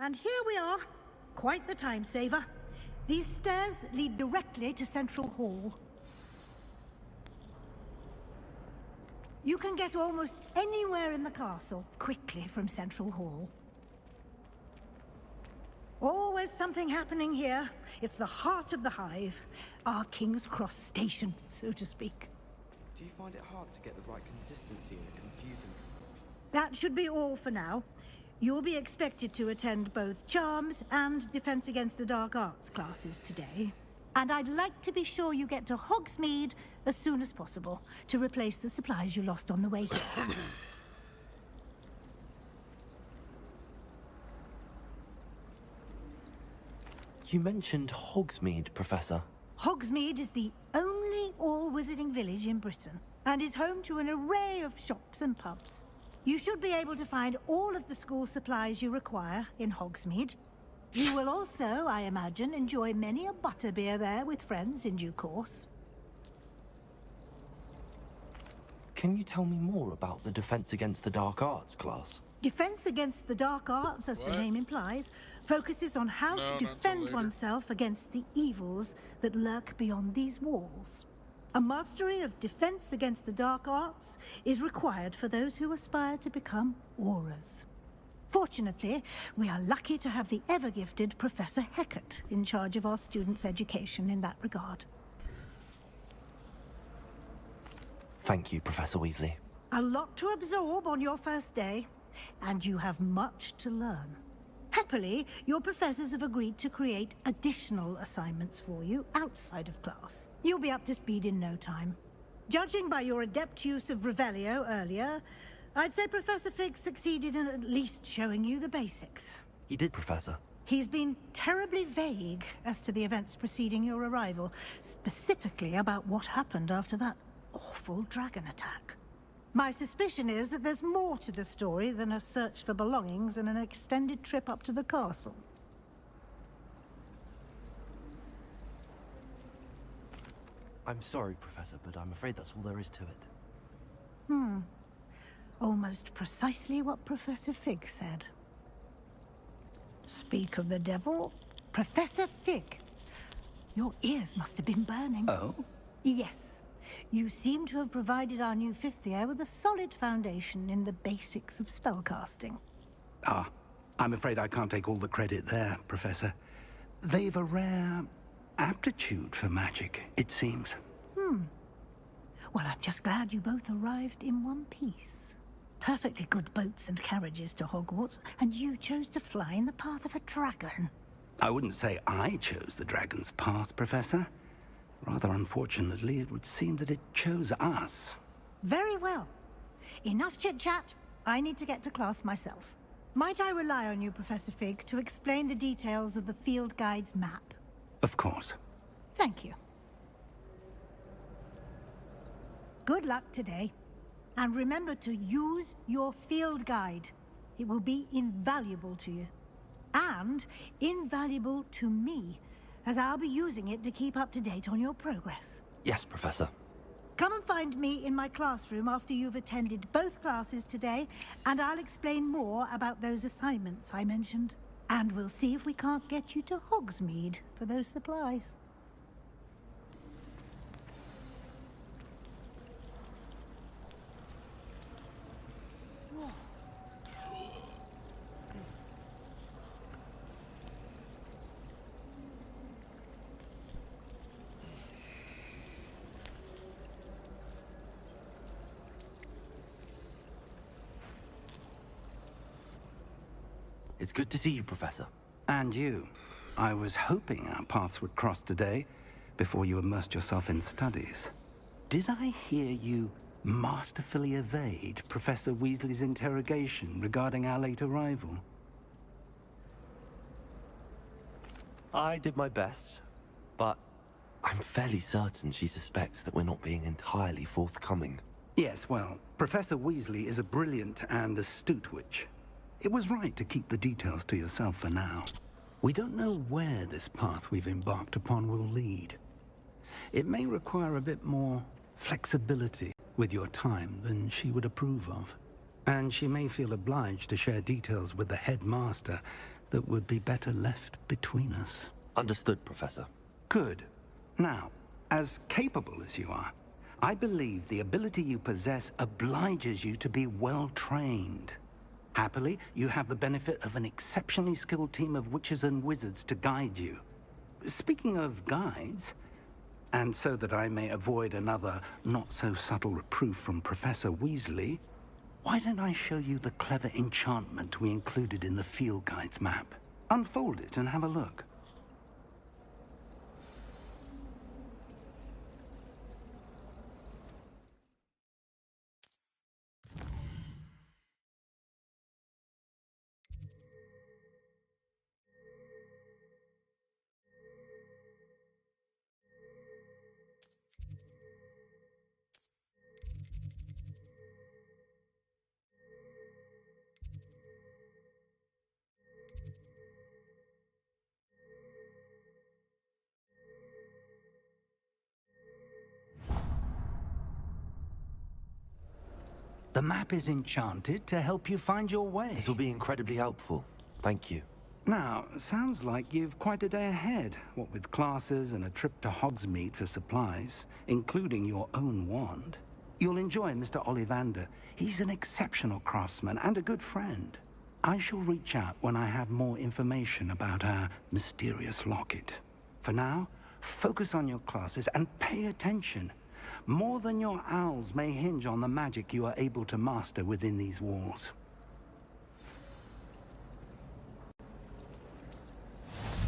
And here we are. Quite the time saver. These stairs lead directly to Central Hall. You can get almost anywhere in the castle quickly from Central Hall. Always something happening here. It's the heart of the Hive. Our King's Cross station, so to speak. Do you find it hard to get the right consistency in a confusing... That should be all for now. You'll be expected to attend both Charms and Defense Against the Dark Arts classes today. And I'd like to be sure you get to Hogsmeade as soon as possible to replace the supplies you lost on the way here. You mentioned Hogsmeade, Professor. Hogsmeade is the only all-wizarding village in Britain and is home to an array of shops and pubs. You should be able to find all of the school supplies you require in Hogsmeade. You will also, I imagine, enjoy many a butterbeer there with friends in due course. Can you tell me more about the Defense Against the Dark Arts class? Defense Against the Dark Arts, as the name implies, focuses on how to defend oneself against the evils that lurk beyond these walls. A mastery of Defense Against the Dark Arts is required for those who aspire to become Aurors. Fortunately, we are lucky to have the ever-gifted Professor Hecat in charge of our students' education in that regard. Thank you, Professor Weasley. A lot to absorb on your first day, and you have much to learn. Happily, your professors have agreed to create additional assignments for you outside of class. You'll be up to speed in no time. Judging by your adept use of Revelio earlier, I'd say Professor Fig succeeded in at least showing you the basics. He did, Professor. He's been terribly vague as to the events preceding your arrival, specifically about what happened after that awful dragon attack. My suspicion is that there's more to the story than a search for belongings and an extended trip up to the castle. I'm sorry, Professor, but I'm afraid that's all there is to it. Almost precisely what Professor Fig said. Speak of the devil, Professor Fig. Your ears must have been burning. Oh? Yes. You seem to have provided our new fifth year with a solid foundation in the basics of spellcasting. Ah, I'm afraid I can't take all the credit there, Professor. They've a rare aptitude for magic, it seems. Well, I'm just glad you both arrived in one piece. Perfectly good boats and carriages to Hogwarts, and you chose to fly in the path of a dragon. I wouldn't say I chose the dragon's path, Professor. Rather unfortunately, it would seem that it chose us. Very well. Enough chit-chat. I need to get to class myself. Might I rely on you, Professor Fig, to explain the details of the field guide's map? Of course. Thank you. Good luck today. And remember to use your field guide. It will be invaluable to you. And invaluable to me, as I'll be using it to keep up to date on your progress. Yes, Professor. Come and find me in my classroom after you've attended both classes today, and I'll explain more about those assignments I mentioned. And we'll see if we can't get you to Hogsmeade for those supplies. It's good to see you, Professor. And you. I was hoping our paths would cross today, before you immersed yourself in studies. Did I hear you masterfully evade Professor Weasley's interrogation regarding our late arrival? I did my best, but I'm fairly certain she suspects that we're not being entirely forthcoming. Yes, well, Professor Weasley is a brilliant and astute witch. It was right to keep the details to yourself for now. We don't know where this path we've embarked upon will lead. It may require a bit more flexibility with your time than she would approve of. And she may feel obliged to share details with the headmaster that would be better left between us. Understood, Professor. Good. Now, as capable as you are, I believe the ability you possess obliges you to be well trained. Happily, you have the benefit of an exceptionally skilled team of witches and wizards to guide you. Speaking of guides, and so that I may avoid another not-so-subtle reproof from Professor Weasley, why don't I show you the clever enchantment we included in the field guide's map? Unfold it and have a look. The map is enchanted to help you find your way. This will be incredibly helpful. Thank you. Now, sounds like you've quite a day ahead, what with classes and a trip to Hogsmeade for supplies, including your own wand. You'll enjoy Mr. Ollivander. He's an exceptional craftsman and a good friend. I shall reach out when I have more information about our mysterious locket. For now, focus on your classes and pay attention. More than your owls may hinge on the magic you are able to master within these walls.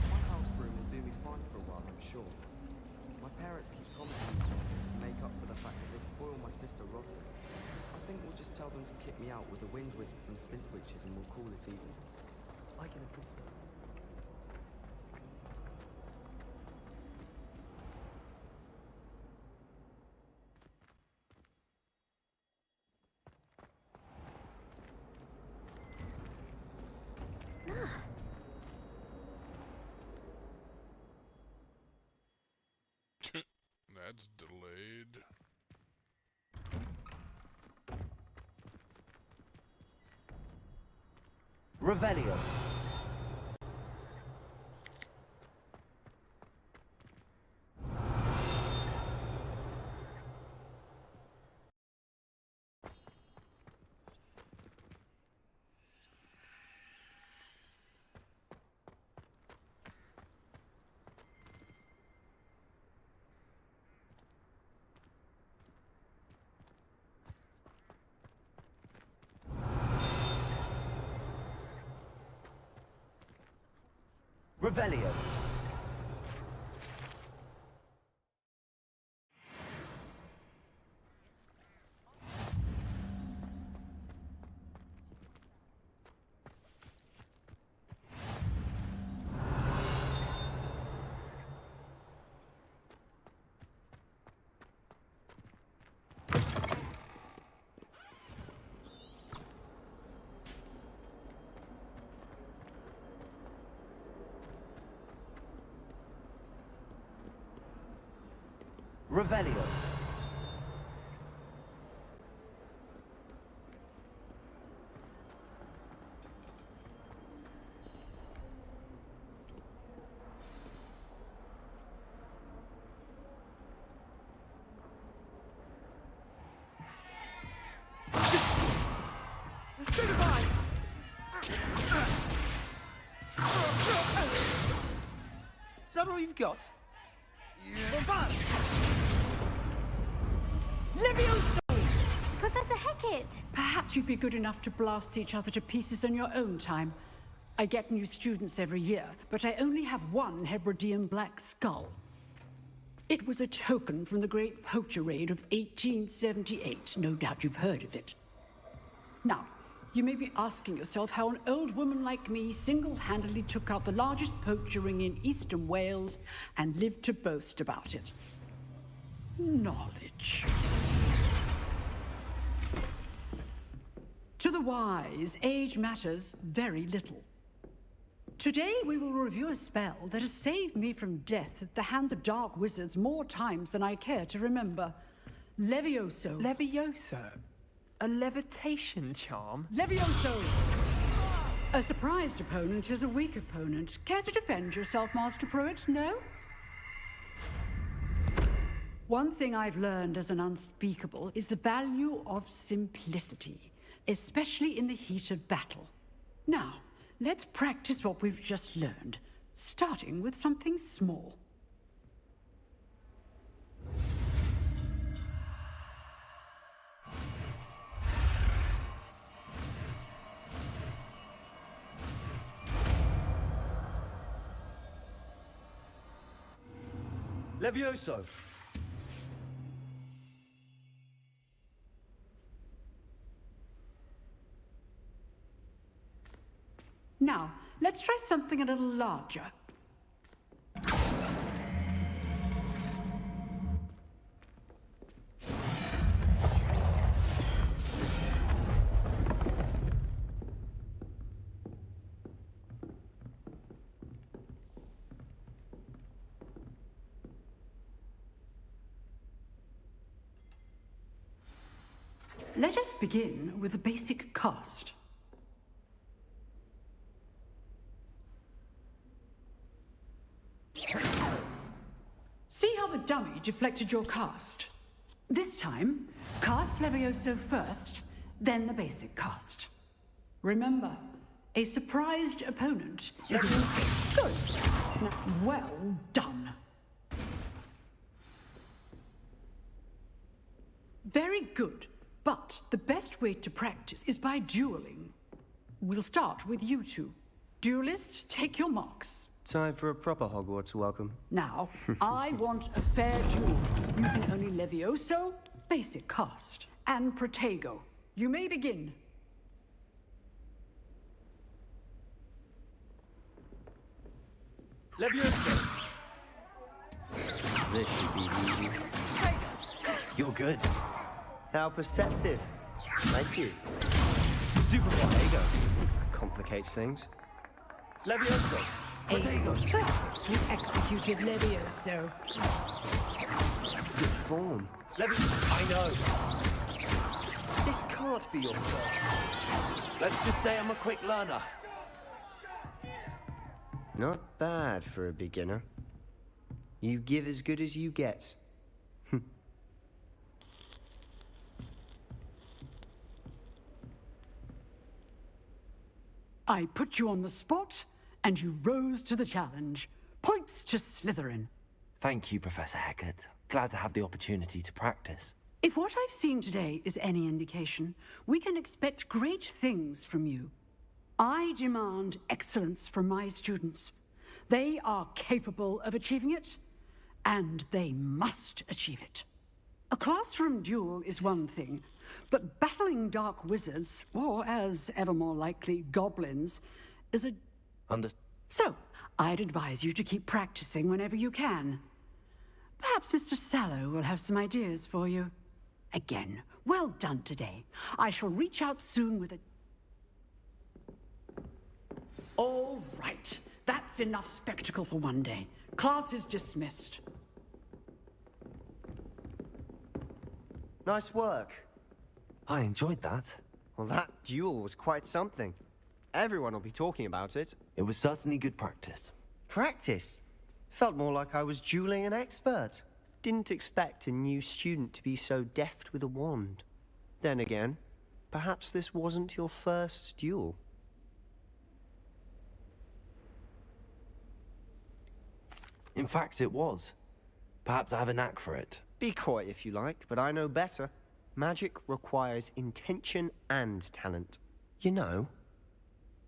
My house broom will do me fine for a while, I'm sure. My parents keep promising me something to make up for the fact that they spoil my sister rotten. I think we'll just tell them to kick me out with a wind wisp from Splintwitches and we'll call it even. I can appreciate that. That's delayed. Revelio. Revelio. Revelio. Is that all you've got? Yeah. Levioso! Professor Hecat! Perhaps you'd be good enough to blast each other to pieces in your own time. I get new students every year, but I only have one Hebridean black skull. It was a token from the Great Poacher Raid of 1878. No doubt you've heard of it. Now, you may be asking yourself how an old woman like me single-handedly took out the largest poacher ring in eastern Wales and lived to boast about it. Knowledge. To the wise, age matters very little. Today we will review a spell that has saved me from death at the hands of dark wizards more times than I care to remember. Levioso. Levioso? A levitation charm? Levioso! A surprised opponent is a weak opponent. Care to defend yourself, Master Pruitt? No? One thing I've learned as an unspeakable is the value of simplicity, especially in the heat of battle. Now, let's practice what we've just learned, starting with something small. Levioso! Now, let's try something a little larger. Let us begin with the basic cast. See how the dummy deflected your cast? This time, cast Levioso first, then the basic cast. Remember, a surprised opponent is also good. Now, well done. Very good, but the best way to practice is by dueling. We'll start with you two. Duelists, take your marks. Time for a proper Hogwarts welcome. Now, I want a fair duel, using only Levioso, basic cast, and Protego. You may begin. Levioso! This should be easy. You're good. How perceptive. Thank you. Super Protego. Complicates things. Levioso! Protego has executed Levioso. Good form. I know. This can't be your fault. Let's just say I'm a quick learner. Not bad for a beginner. You give as good as you get. I put you on the spot, and you rose to the challenge. Points to Slytherin. Thank you, Professor Hecat. Glad to have the opportunity to practice. If what I've seen today is any indication, we can expect great things from you. I demand excellence from my students. They are capable of achieving it, and they must achieve it. A classroom duel is one thing, but battling dark wizards, or as ever more likely, goblins, is a... So, I'd advise you to keep practicing whenever you can. Perhaps Mr. Sallow will have some ideas for you. Again, well done today. I shall reach out soon with a... All right. That's enough spectacle for one day. Class is dismissed. Nice work. I enjoyed that. Well, that duel was quite something. Everyone will be talking about it. It was certainly good practice. Practice? Felt more like I was dueling an expert. Didn't expect a new student to be so deft with a wand. Then again, perhaps this wasn't your first duel. In fact, it was. Perhaps I have a knack for it. Be coy if you like, but I know better. Magic requires intention and talent. You know,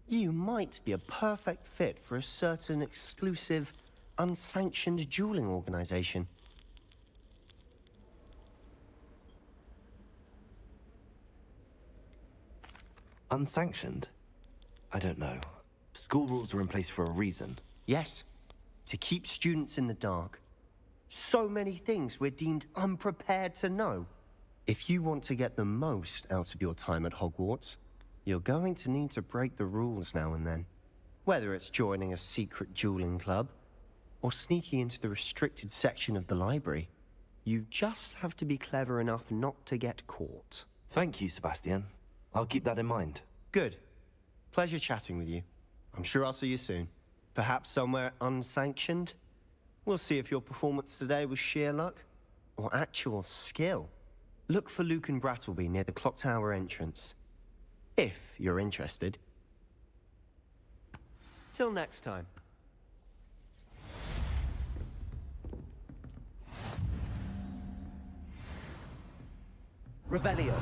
you might be a perfect fit for a certain exclusive, unsanctioned dueling organization. Unsanctioned? I don't know. School rules are in place for a reason. Yes, to keep students in the dark. So many things we're deemed unprepared to know. If you want to get the most out of your time at Hogwarts, you're going to need to break the rules now and then. Whether it's joining a secret dueling club, or sneaking into the restricted section of the library, you just have to be clever enough not to get caught. Thank you, Sebastian. I'll keep that in mind. Good. Pleasure chatting with you. I'm sure I'll see you soon. Perhaps somewhere unsanctioned? We'll see if your performance today was sheer luck or actual skill. Look for Luke and Brattleby near the clock tower entrance. If you're interested. Till next time. Revelio.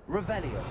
Revelio.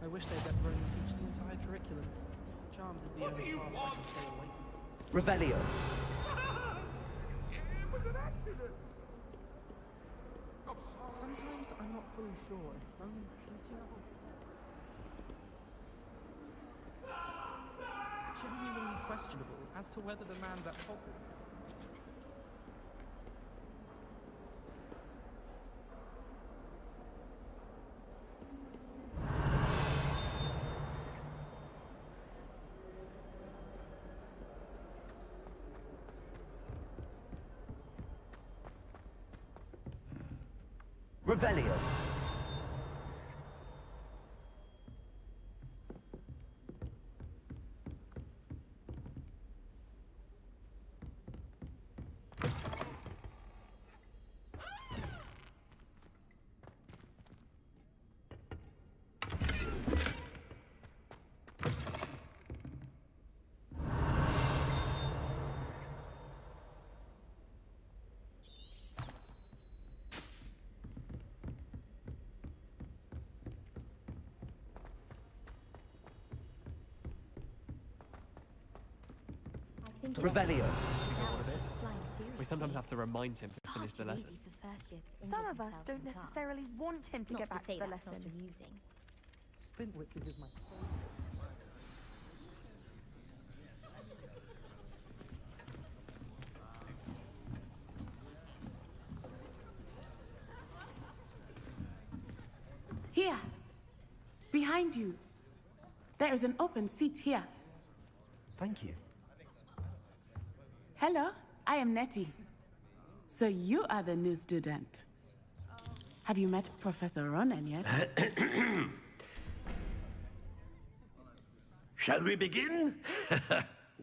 I wish they'd let Ronan teach the entire curriculum. Charms is the only class I can stay away from. Revelio. It was an accident! Sometimes I'm not fully sure if Ronan's teaching or... It's genuinely questionable as to whether the man's at Hogwarts. Revelio. Revelio. We sometimes have to remind him to finish the lesson. Some of us don't necessarily want him to get back to the lesson. Spintwitches is my Here, behind you. There is an open seat here. Thank you. Hello, I am Nettie. So you are the new student. Have you met Professor Ronan yet? Shall we begin?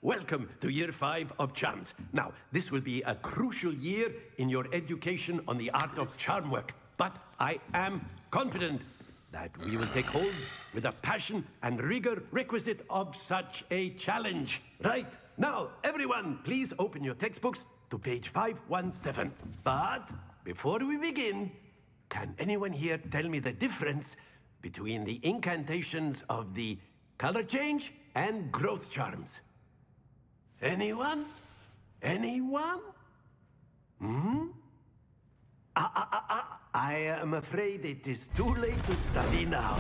Welcome to Year 5 of Charms. Now, this will be a crucial year in your education on the art of charm work. But I am confident that we will take hold with the passion and rigor requisite of such a challenge. Right, now, everyone, please open your textbooks to page 517. But before we begin, can anyone here tell me the difference between the incantations of the color change and growth charms? Anyone? Anyone? I am afraid it is too late to study now.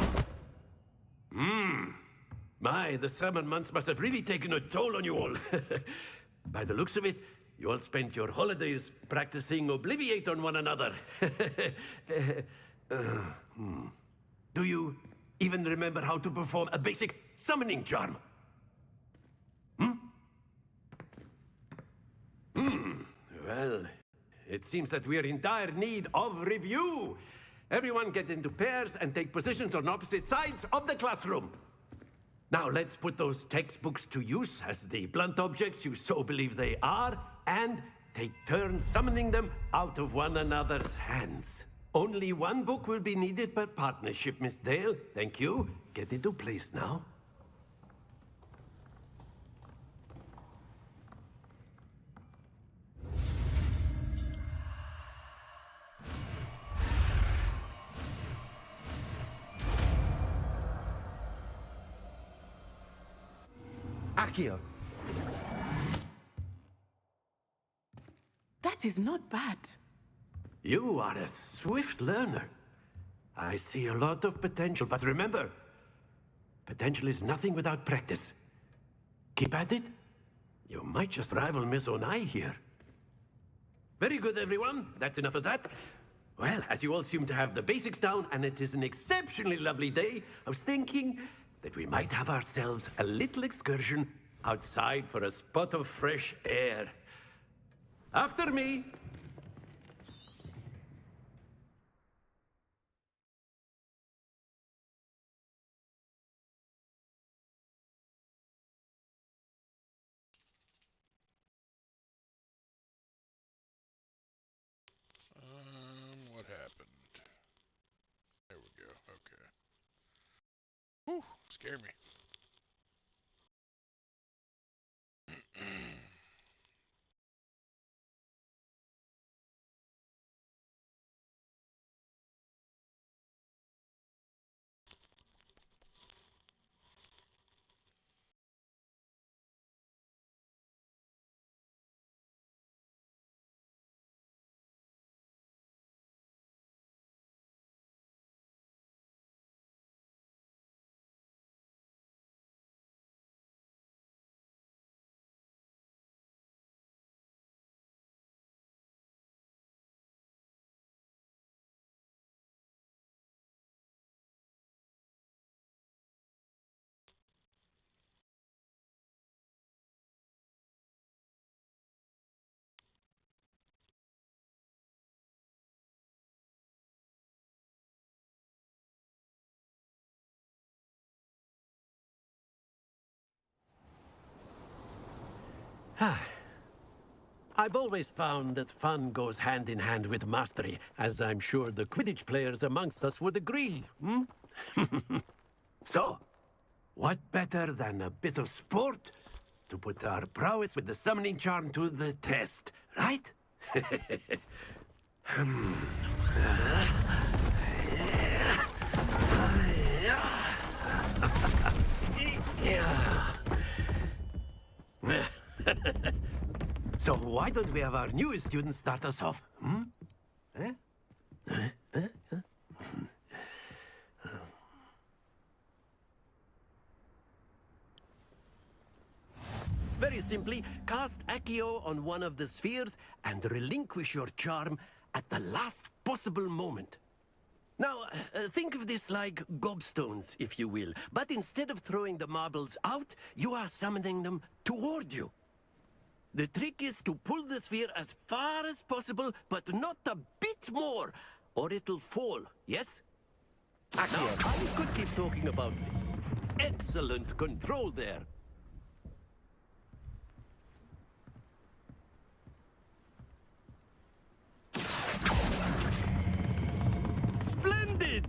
My, the summer months must have really taken a toll on you all. By the looks of it, you all spent your holidays practicing Obliviate on one another. Do you even remember how to perform a basic summoning charm? Well, it seems that we are in dire need of review. Everyone get into pairs and take positions on opposite sides of the classroom. Now let's put those textbooks to use as the blunt objects you so believe they are, and take turns summoning them out of one another's hands. Only one book will be needed per partnership, Miss Dale. Thank you. Get into place now. Accio! That is not bad. You are a swift learner. I see a lot of potential, but remember, potential is nothing without practice. Keep at it. You might just rival Miss Onai here. Very good, everyone. That's enough of that. Well, as you all seem to have the basics down, and it is an exceptionally lovely day, I was thinking that we might have ourselves a little excursion outside for a spot of fresh air. After me. What happened? There we go. Okay. Whew, scared me. I've always found that fun goes hand in hand with mastery, as I'm sure the Quidditch players amongst us would agree. So, what better than a bit of sport to put our prowess with the summoning charm to the test, right? So why don't we have our newest student start us off? Very simply, cast Accio on one of the spheres and relinquish your charm at the last possible moment. Now, think of this like gobstones, if you will. But instead of throwing the marbles out, you are summoning them toward you. The trick is to pull the sphere as far as possible, but not a bit more, or it'll fall, yes? Accio, I could keep talking about excellent control there. Splendid!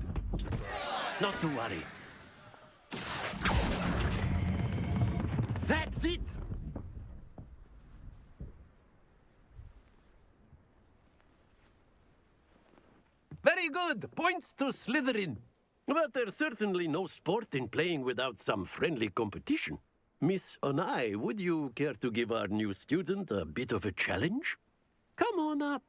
Not to worry. That's it! Very good! Points to Slytherin. But there's certainly no sport in playing without some friendly competition. Miss Onai, would you care to give our new student a bit of a challenge? Come on up.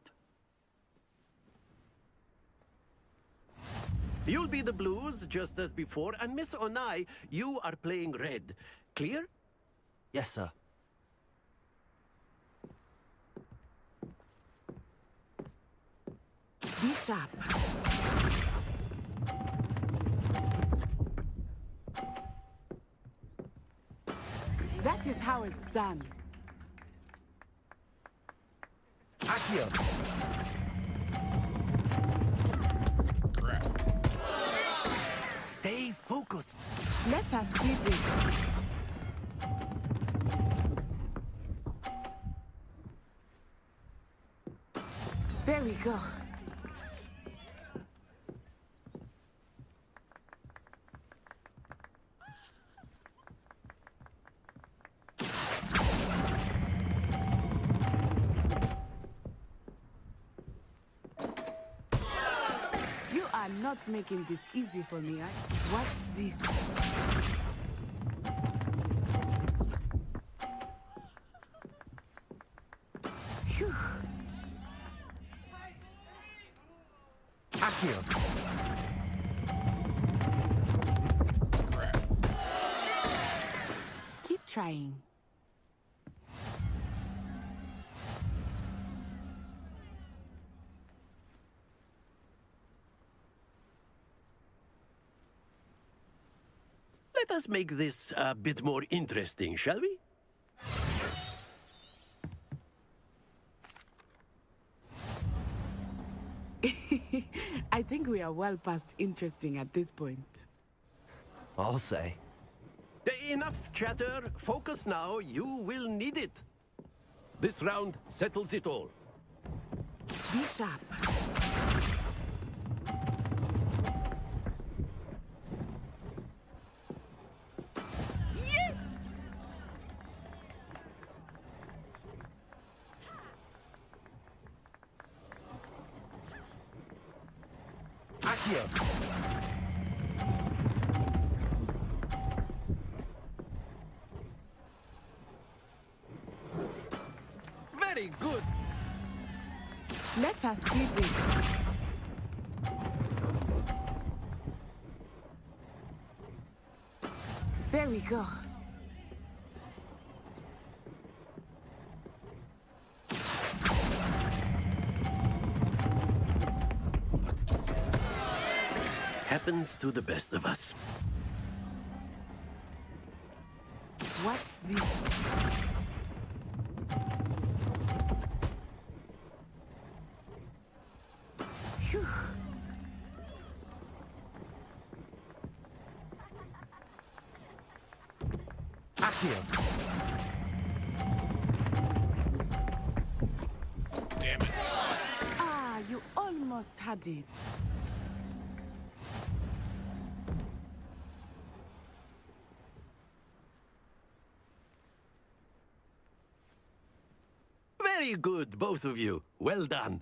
You'll be the blues, just as before, and Miss Onai, you are playing red. Clear? Yes, sir. Be sharp. That is how it's done. Accio. Crap. Stay focused. Let us see this. There we go. You are not making this easy for me, right? Watch this. Phew. Accio. Keep trying. Let us make this a bit more interesting, shall we? I think we are well past interesting at this point. I'll say. Enough chatter. Focus now. You will need it. This round settles it all. Be sharp. Yes! Accio. Very good. Let us see this. There we go. Happens to the best of us. Watch this. Phew. Accio. Damn it. Ah, you almost had it. Very good, both of you. Well done.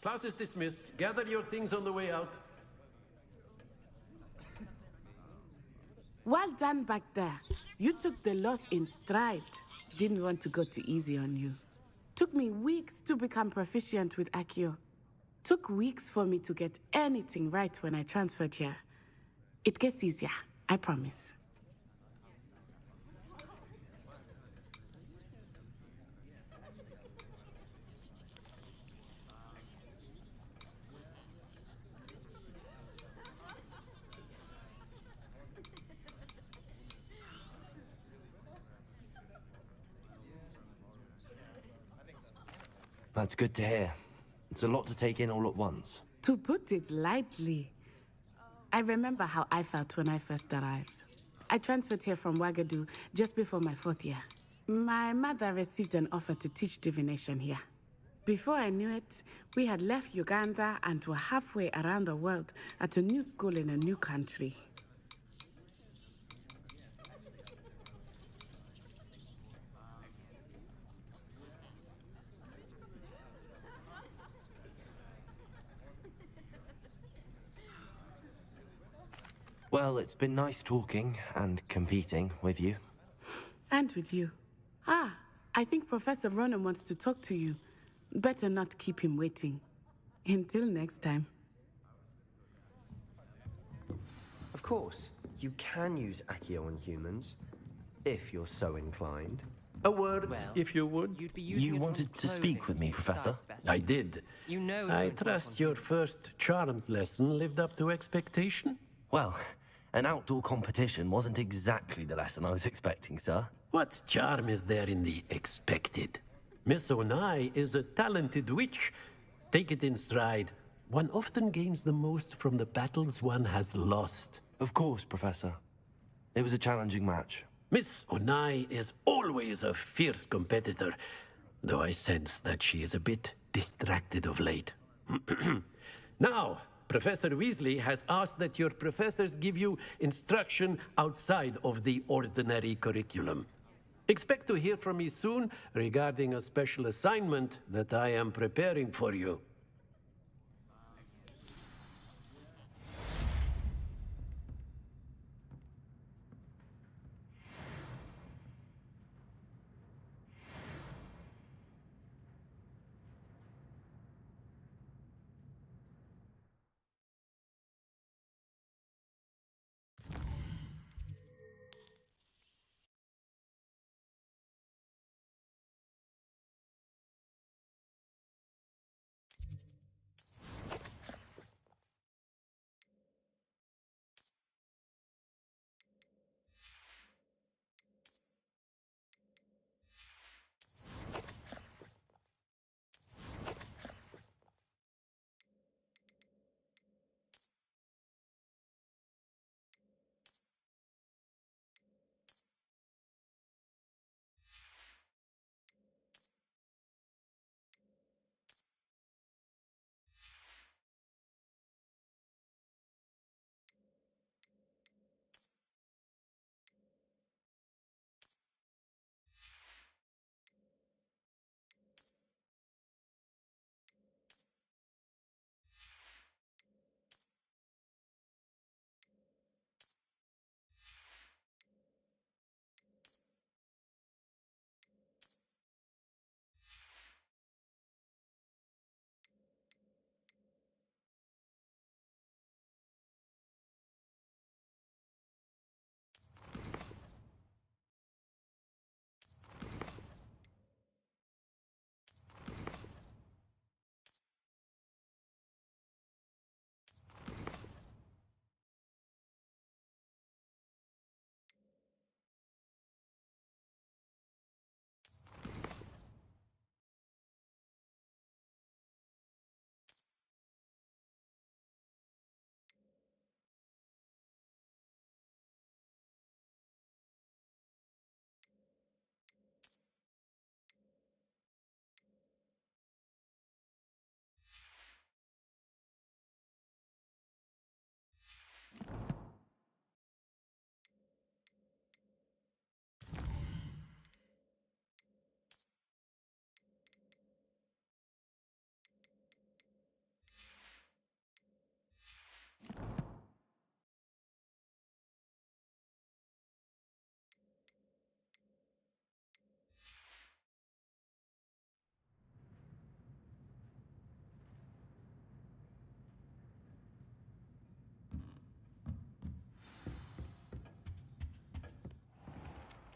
Class is dismissed. Gather your things on the way out. Well done back there. You took the loss in stride. Didn't want to go too easy on you. Took me weeks to become proficient with Accio. Took weeks for me to get anything right when I transferred here. It gets easier, I promise. That's good to hear. It's a lot to take in all at once. To put it lightly, I remember how I felt when I first arrived. I transferred here from Ouagadougou just before my 4th year. My mother received an offer to teach divination here. Before I knew it, we had left Uganda and were halfway around the world at a new school in a new country. Well, it's been nice talking and competing with you. And with you. Ah, I think Professor Ronan wants to talk to you. Better not keep him waiting. Until next time. Of course, you can use Accio on humans, if you're so inclined. A word, if you would. You wanted to speak with me, Professor? I did. You know I trust your first charms lesson lived up to expectation? Well, an outdoor competition wasn't exactly the lesson I was expecting, sir. What charm is there in the expected? Miss Onai is a talented witch. Take it in stride. One often gains the most from the battles one has lost. Of course, Professor. It was a challenging match. Miss Onai is always a fierce competitor, though I sense that she is a bit distracted of late. Now, Professor Weasley has asked that your professors give you instruction outside of the ordinary curriculum. Expect to hear from me soon regarding a special assignment that I am preparing for you.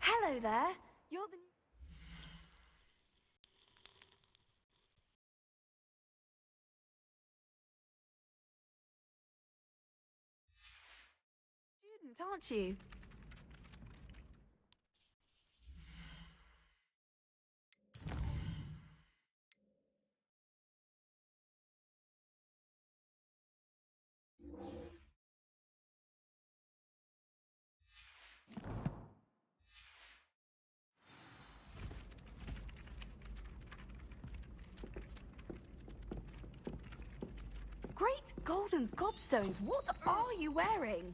Hello there. You're the new... student, aren't you? golden gobstones. What are you wearing?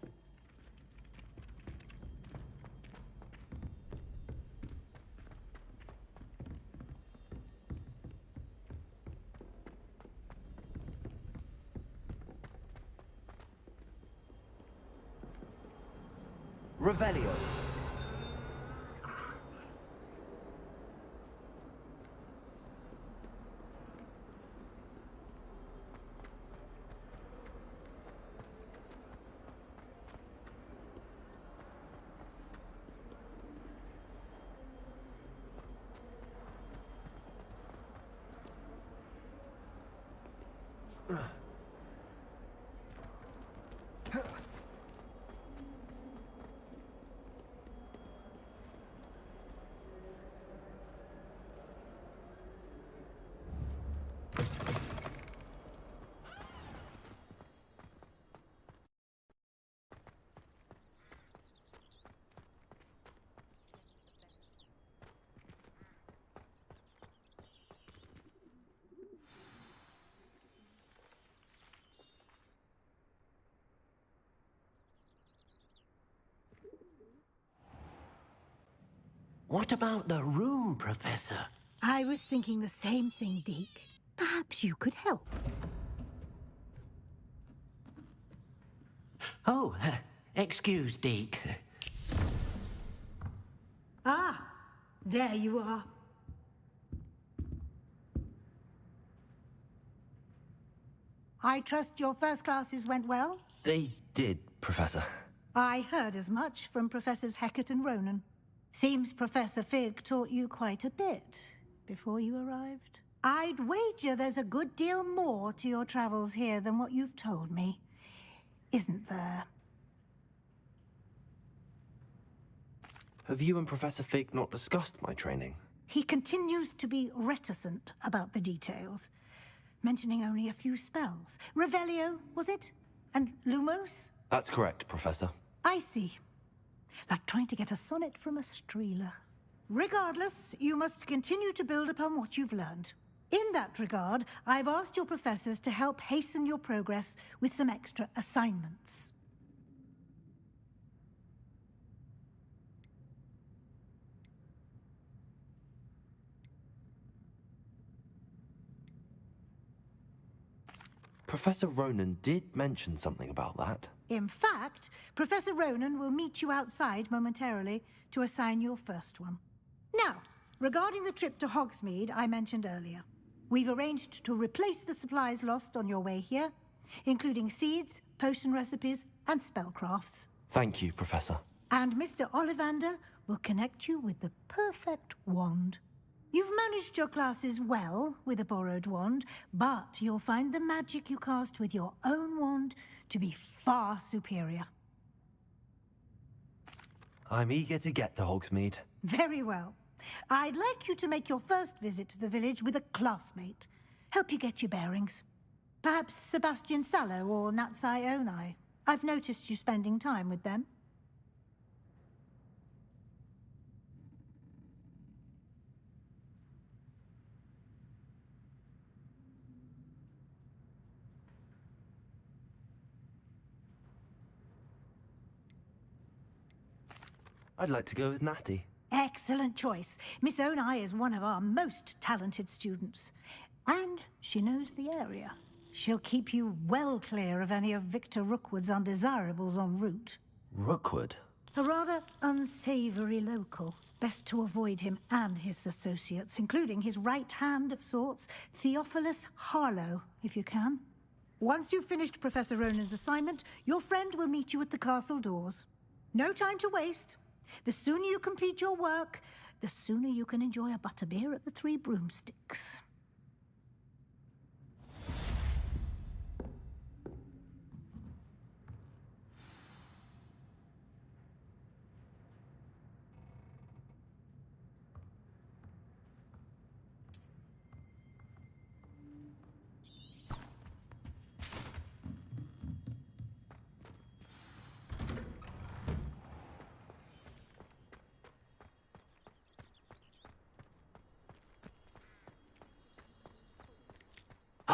Revelio. What about the room, Professor? I was thinking the same thing, Deke. Perhaps you could help. Oh, excuse, Deke. Ah, there you are. I trust your first classes went well? They did, Professor. I heard as much from Professors Hecat and Ronan. Seems Professor Fig taught you quite a bit before you arrived. I'd wager there's a good deal more to your travels here than what you've told me. Isn't there? Have you and Professor Fig not discussed my training? He continues to be reticent about the details, mentioning only a few spells. Revelio, was it? And Lumos? That's correct, Professor. I see. Like trying to get a sonnet from a streeler. Regardless, you must continue to build upon what you've learned. In that regard, I've asked your professors to help hasten your progress with some extra assignments. Professor Ronan did mention something about that. In fact, Professor Ronan will meet you outside momentarily to assign your first one. Now, regarding the trip to Hogsmeade I mentioned earlier, we've arranged to replace the supplies lost on your way here, including seeds, potion recipes, and spellcrafts. Thank you, Professor. And Mr. Ollivander will connect you with the perfect wand. You've managed your classes well with a borrowed wand, but you'll find the magic you cast with your own wand to be far superior. I'm eager to get to Hogsmeade. Very well. I'd like you to make your first visit to the village with a classmate. Help you get your bearings. Perhaps Sebastian Sallow or Natsai Onai. I've noticed you spending time with them. I'd like to go with Natty. Excellent choice. Miss Onai is one of our most talented students. And she knows the area. She'll keep you well clear of any of Victor Rookwood's undesirables en route. Rookwood? A rather unsavory local. Best to avoid him and his associates, including his right hand of sorts, Theophilus Harlow, if you can. Once you've finished Professor Ronan's assignment, your friend will meet you at the castle doors. No time to waste. The sooner you complete your work, the sooner you can enjoy a butterbeer at the Three Broomsticks.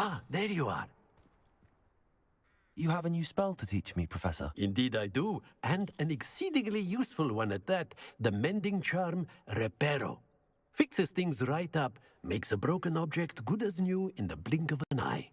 Ah, there you are. You have a new spell to teach me, Professor. Indeed I do, and an exceedingly useful one at that. The mending charm, Reparo. Fixes things right up, makes a broken object good as new in the blink of an eye.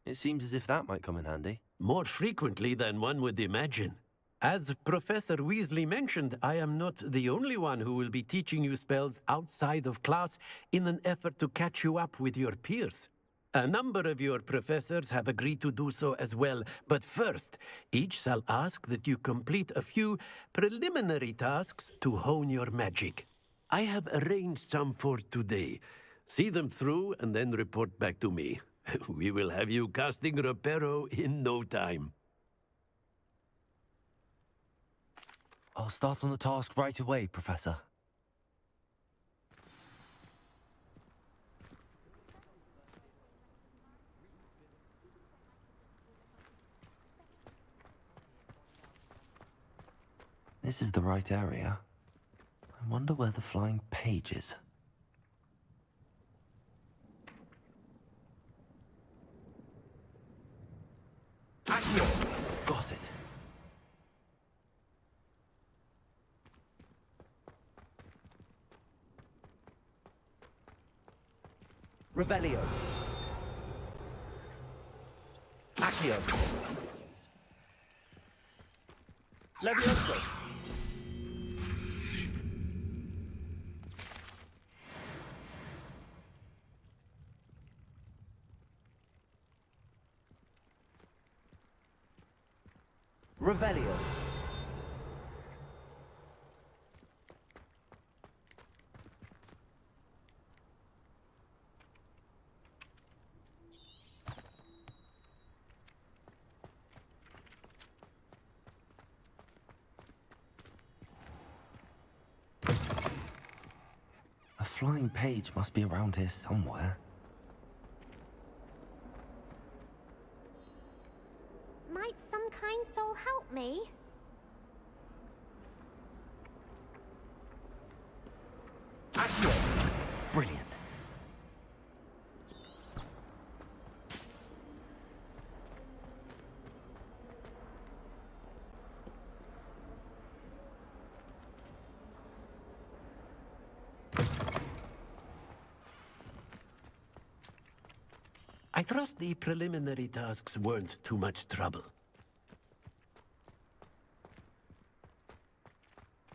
It seems as if that might come in handy. More frequently than one would imagine. As Professor Weasley mentioned, I am not the only one who will be teaching you spells outside of class in an effort to catch you up with your peers. A number of your professors have agreed to do so as well, but first, each shall ask that you complete a few preliminary tasks to hone your magic. I have arranged some for today. See them through and then report back to me. We will have you casting Reparo in no time. I'll start on the task right away, Professor. This is the right area. I wonder where the flying page is. Got it. Revelio. Accio. Levioso. Revelio. A flying page must be around here somewhere. Might some kind soul help me? Brilliant. I trust the preliminary tasks weren't too much trouble.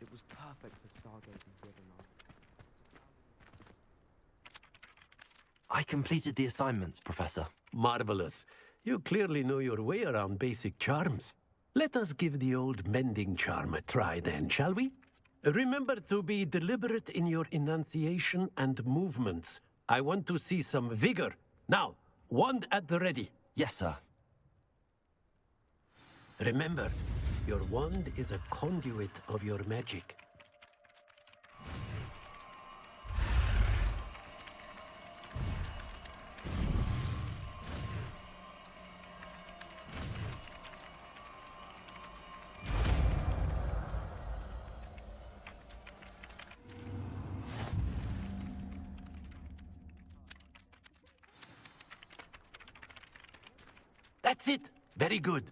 It was perfect for stargazing the other night. I completed the assignments, Professor. Marvelous. You clearly know your way around basic charms. Let us give the old mending charm a try then, shall we? Remember to be deliberate in your enunciation and movements. I want to see some vigor. Now, wand at the ready. Yes, sir. Remember, your wand is a conduit of your magic. That's it. Very good.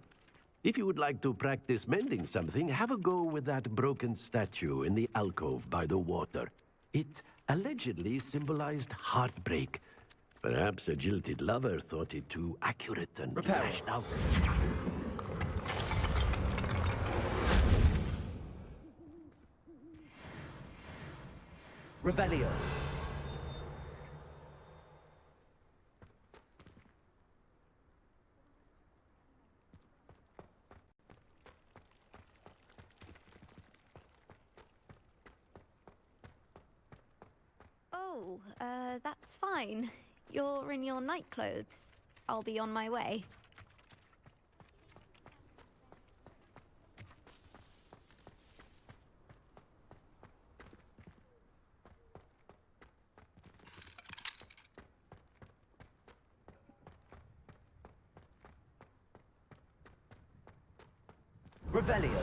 If you would like to practice mending something, have a go with that broken statue in the alcove by the water. It allegedly symbolized heartbreak. Perhaps a jilted lover thought it too accurate and lashed out. Revelio. Oh, that's fine. You're in your night clothes. I'll be on my way. Revelio.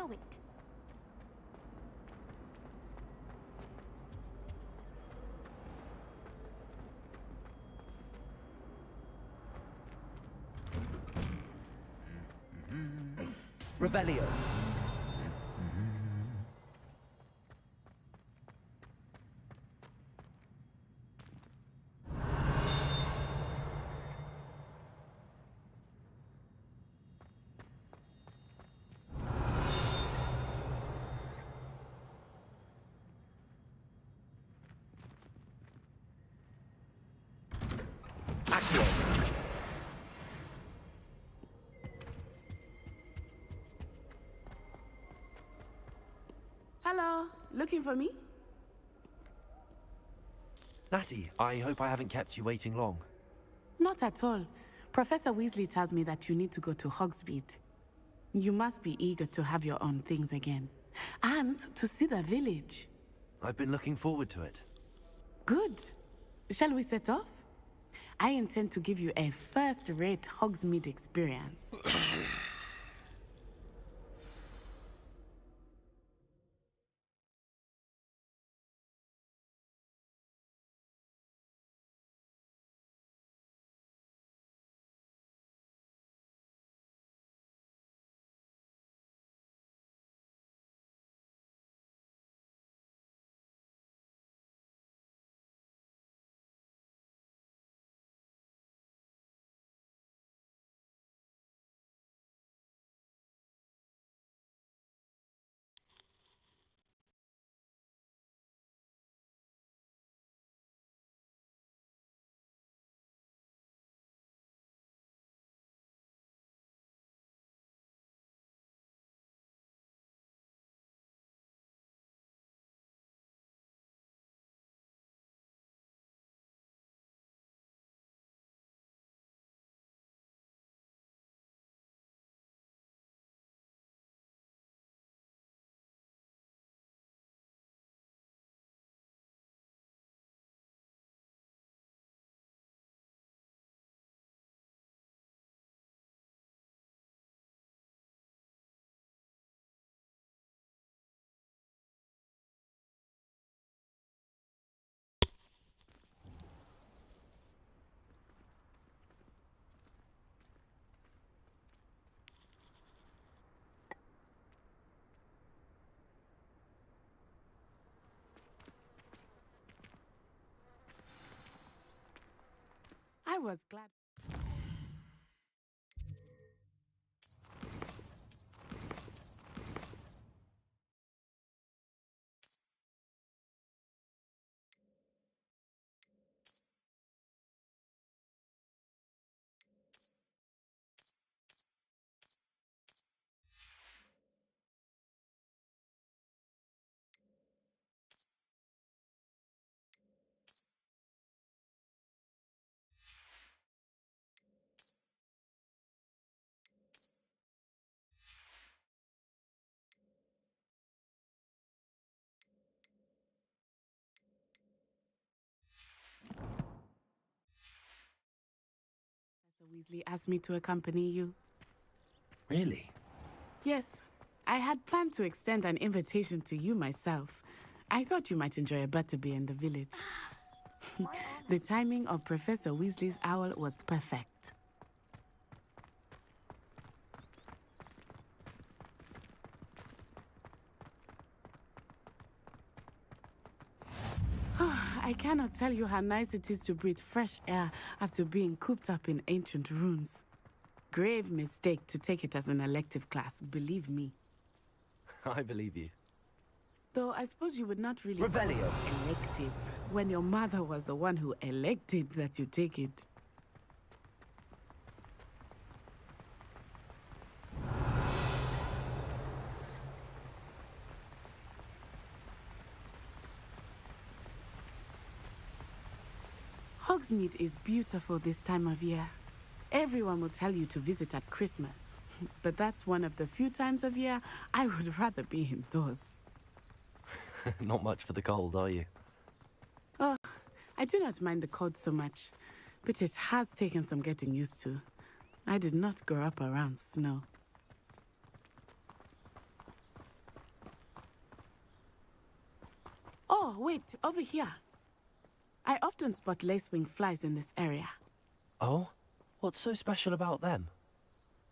know it. Revelio. Hello, looking for me? Natty, I hope I haven't kept you waiting long. Not at all. Professor Weasley tells me that you need to go to Hogsmeade. You must be eager to have your own things again. And to see the village. I've been looking forward to it. Good. Shall we set off? I intend to give you a first-rate Hogsmeade experience. I was glad. Weasley asked me to accompany you. Really? Yes, I had planned to extend an invitation to you myself. I thought you might enjoy a butterbeer in the village. The timing of Professor Weasley's owl was perfect. I cannot tell you how nice it is to breathe fresh air after being cooped up in ancient rooms. Grave mistake to take it as an elective class, believe me. I believe you. Though I suppose you would not really Revelio. call it elective when your mother was the one who elected that you take it. Hogsmeade is beautiful this time of year. Everyone will tell you to visit at Christmas. But that's one of the few times of year I would rather be indoors. Not much for the cold, are you? Oh, I do not mind the cold so much, but it has taken some getting used to. I did not grow up around snow. wait, over here. I often spot lacewing flies in this area. Oh? What's so special about them?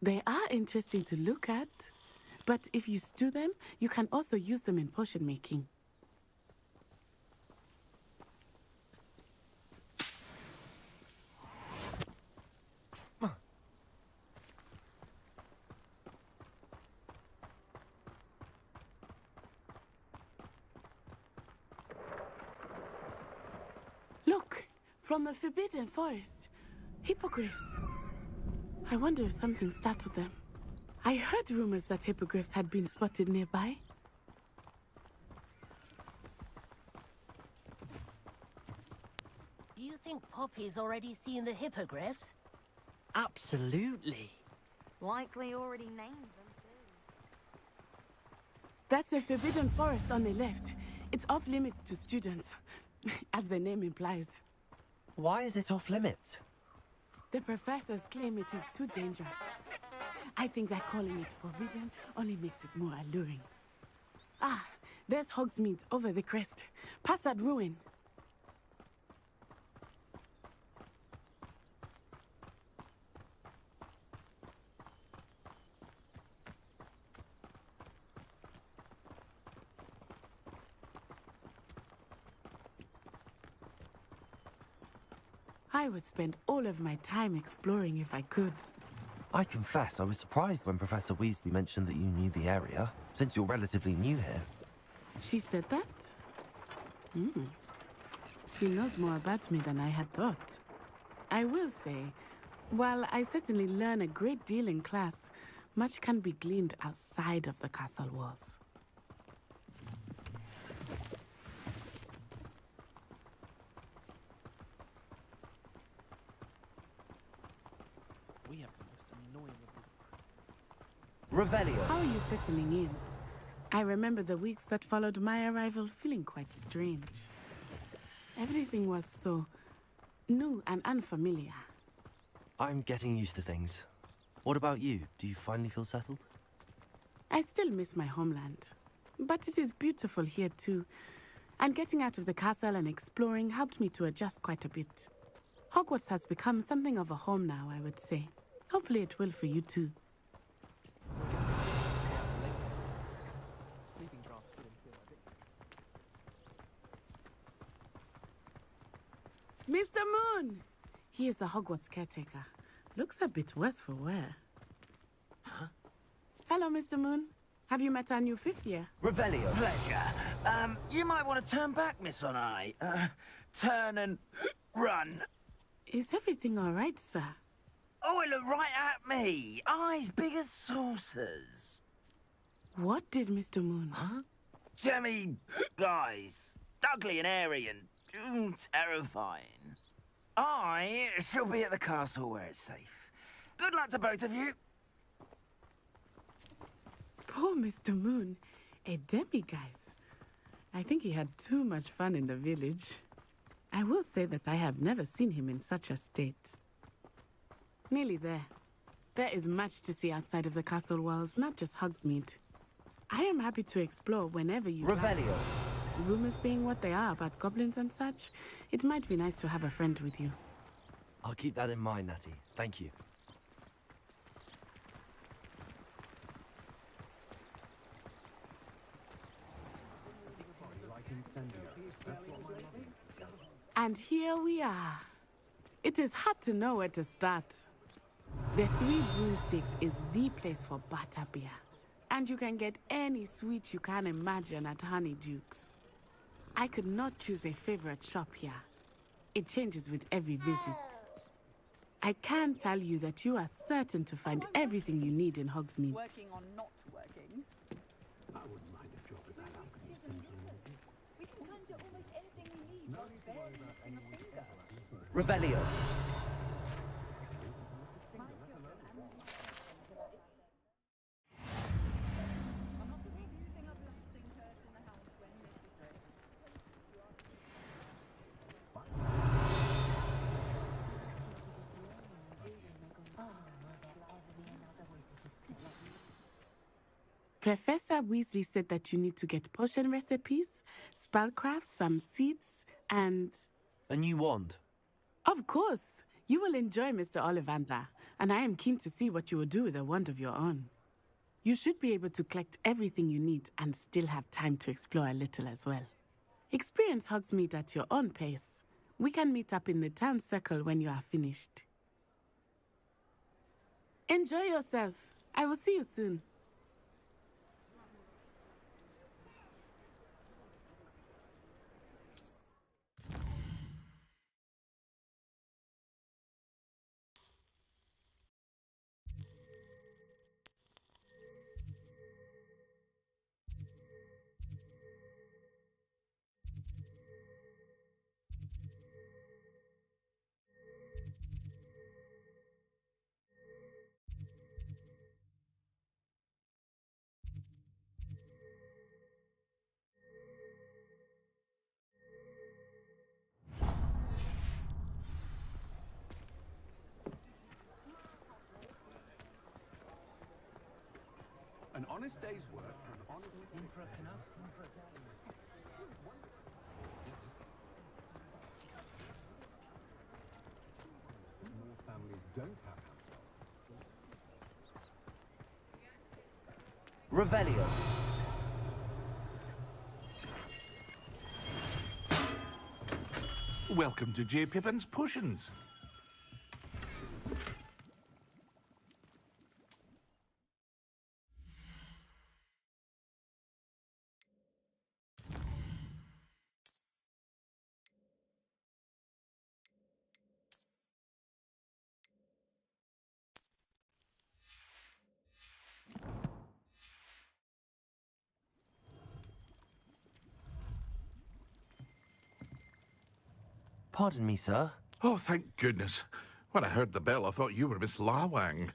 They are interesting to look at. But if you stew them, you can also use them in potion making. Look, from the Forbidden Forest. Hippogriffs. I wonder if something startled them. I heard rumors that hippogriffs had been spotted nearby. Do you think Poppy's already seen the hippogriffs? Absolutely. Likely already named them too. That's the Forbidden Forest on the left. It's off limits to students, as the name implies. Why is it off limits? The professors claim it is too dangerous. I think that calling it forbidden only makes it more alluring. Ah, there's Hogsmeade over the crest. Past that ruin. I would spend all of my time exploring if I could. I confess I was surprised when Professor Weasley mentioned that you knew the area, since you're relatively new here. She said that? She knows more about me than I had thought. I will say, while I certainly learn a great deal in class, much can be gleaned outside of the castle walls. We have the most annoying of them. Revelio. How are you settling in? I remember the weeks that followed my arrival feeling quite strange. Everything was so new and unfamiliar. I'm getting used to things. What about you? Do you finally feel settled? I still miss my homeland, but it is beautiful here too. And getting out of the castle and exploring helped me to adjust quite a bit. Hogwarts has become something of a home now, I would say. Hopefully it will for you too. Sleeping draft couldn't feel a bit. Mr. Moon! He is the Hogwarts caretaker. Looks a bit worse for wear. Huh? Hello, Mr. Moon. Have you met our new fifth year? Revelio. Pleasure. You might want to turn back, Miss Onai. Turn and run. Is everything all right, sir? Oh, it looked right at me. Eyes big as saucers. What did Mr. Moon? Huh? Jemmy guys. Ugly and airy and terrifying. I shall be at the castle where it's safe. Good luck to both of you. Poor Mr. Moon. A demiguise. I think he had too much fun in the village. I will say that I have never seen him in such a state. Nearly there. There is much to see outside of the castle walls, not just Hogsmeade. I am happy to explore whenever you Revelio. like. Rumors being what they are about goblins and such, it might be nice to have a friend with you. I'll keep that in mind, Natty. Thank you. And here we are. It is hard to know where to start. The Three Broomsticks is the place for butterbeer. And you can get any sweet you can imagine at Honeydukes. I could not choose a favorite shop here. It changes with every visit. I can tell you that you are certain to find everything you need in Hogsmeade. Working on not working. I wouldn't mind a job with that We can conjure almost anything we need while barely lifting a finger. Revelio. Professor Weasley said that you need to get potion recipes, spellcrafts, some seeds, and... A new wand. Of course! You will enjoy Mr. Ollivander, and I am keen to see what you will do with a wand of your own. You should be able to collect everything you need and still have time to explore a little as well. Experience Hogsmeade at your own pace. We can meet up in the town circle when you are finished. Enjoy yourself. I will see you soon. An honest day's work, an honest... More families don't have Revelio. Welcome to J. Pippin's Potions. Pardon me, sir. Oh, thank goodness. When I heard the bell, I thought you were Miss Lawang.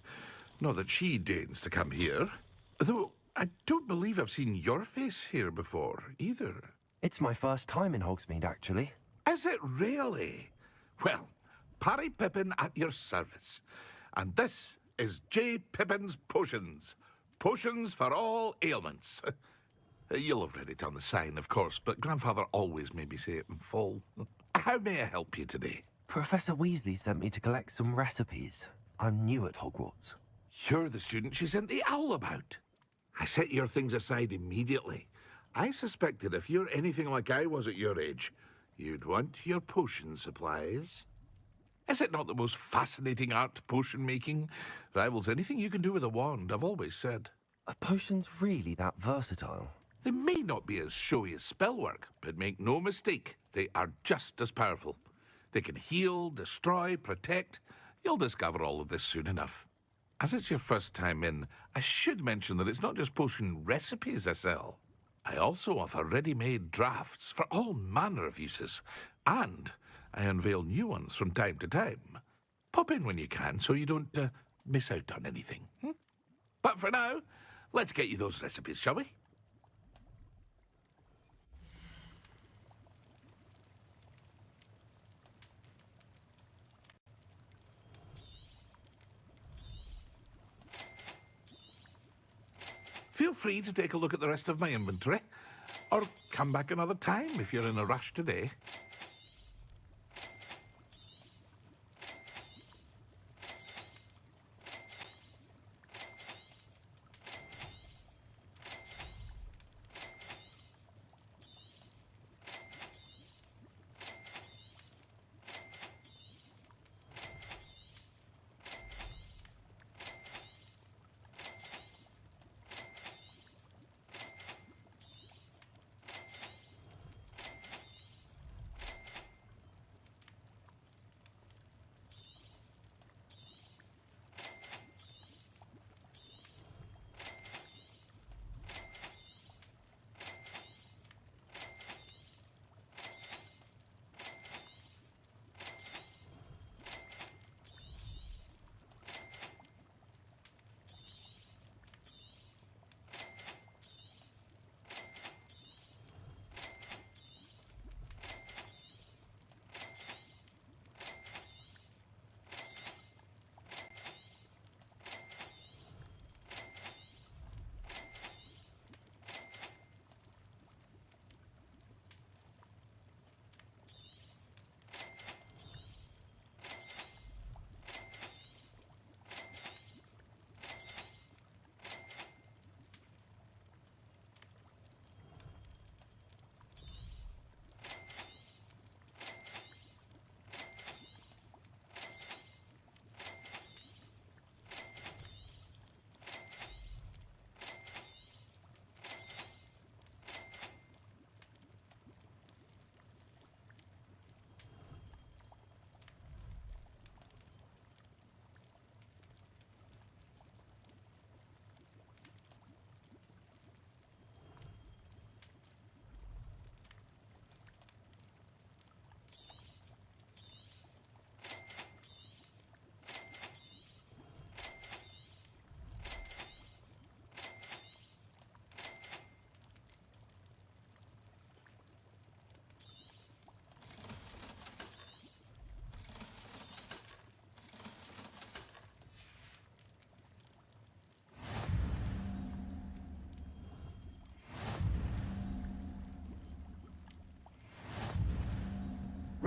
Not that she deigns to come here. Though I don't believe I've seen your face here before, either. It's my first time in Hogsmeade, actually. Is it really? Well, Parry Pippin at your service. And this is J. Pippin's Potions. Potions for all ailments. You'll have read it on the sign, of course, but Grandfather always made me say it in full. How may I help you today? Professor Weasley sent me to collect some recipes. I'm new at Hogwarts. You're the student she sent the owl about. I set your things aside immediately. I suspected if you're anything like I was at your age, you'd want your potion supplies. Is it not the most fascinating art, potion making? Rivals anything you can do with a wand, I've always said. Are potions really that versatile? They may not be as showy as spellwork, but make no mistake, they are just as powerful. They can heal, destroy, protect. You'll discover all of this soon enough. As it's your first time in, I should mention that it's not just potion recipes I sell. I also offer ready-made drafts for all manner of uses, and I unveil new ones from time to time. Pop in when you can so you don't miss out on anything. But for now, let's get you those recipes, shall we? Feel free to take a look at the rest of my inventory, or come back another time if you're in a rush today.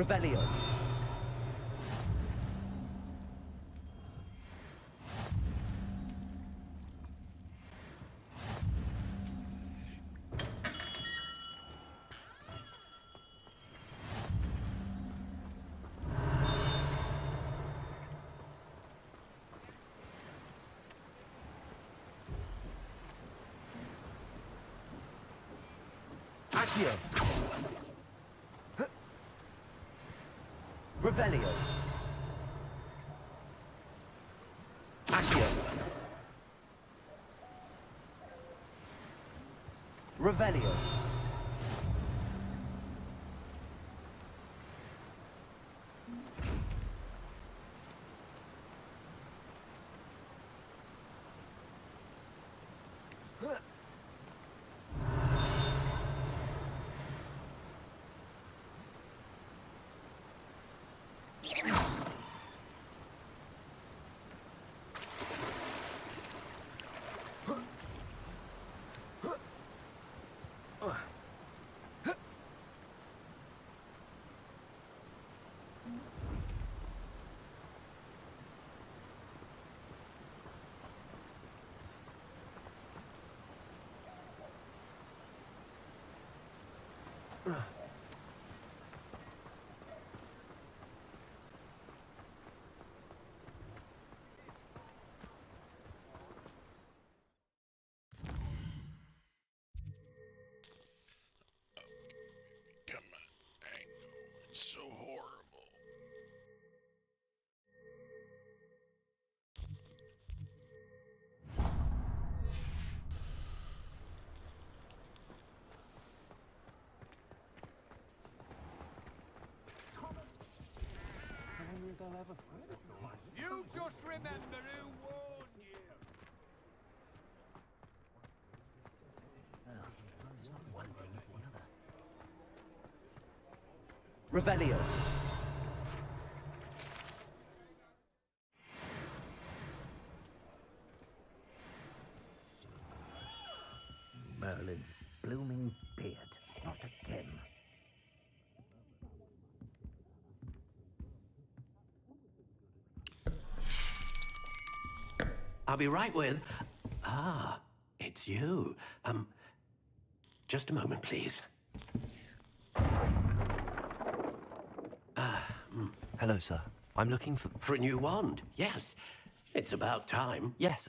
Revelio. Accio. Revelio. Accio. Revelio. Come on. I know. It's so horrible. You just remember who warned you. Revelio. Merlin's blooming beard. Not again. I'll be right with... Ah, it's you. Just a moment, please. Hello, sir. I'm looking for... For a new wand, yes. It's about time. Yes,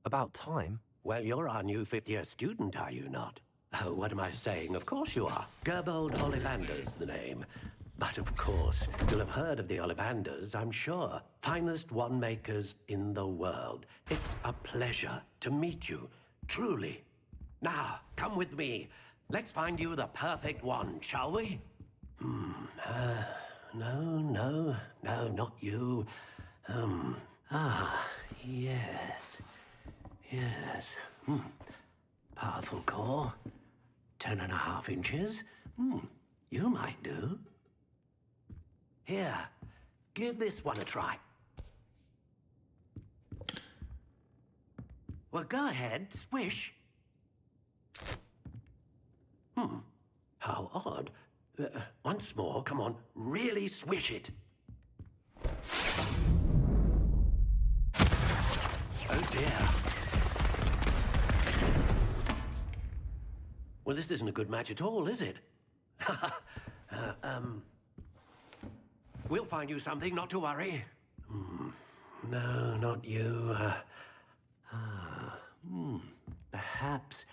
about time? Well, you're our new fifth-year student, are you not? Oh, what am I saying? Of course you are. Gerbold Ollivander's the name. But of course, you'll have heard of the Ollivanders, I'm sure. Finest wand makers in the world. It's a pleasure to meet you, truly. Now, come with me. Let's find you the perfect wand, shall we? No, not you. Yes. Powerful core. 10.5 inches. You might do. Here, give this one a try. Well, go ahead, swish. How odd. Once more, come on, really swish it. Oh dear. Well, this isn't a good match at all, is it? We'll find you something, not to worry. No, not you. Perhaps.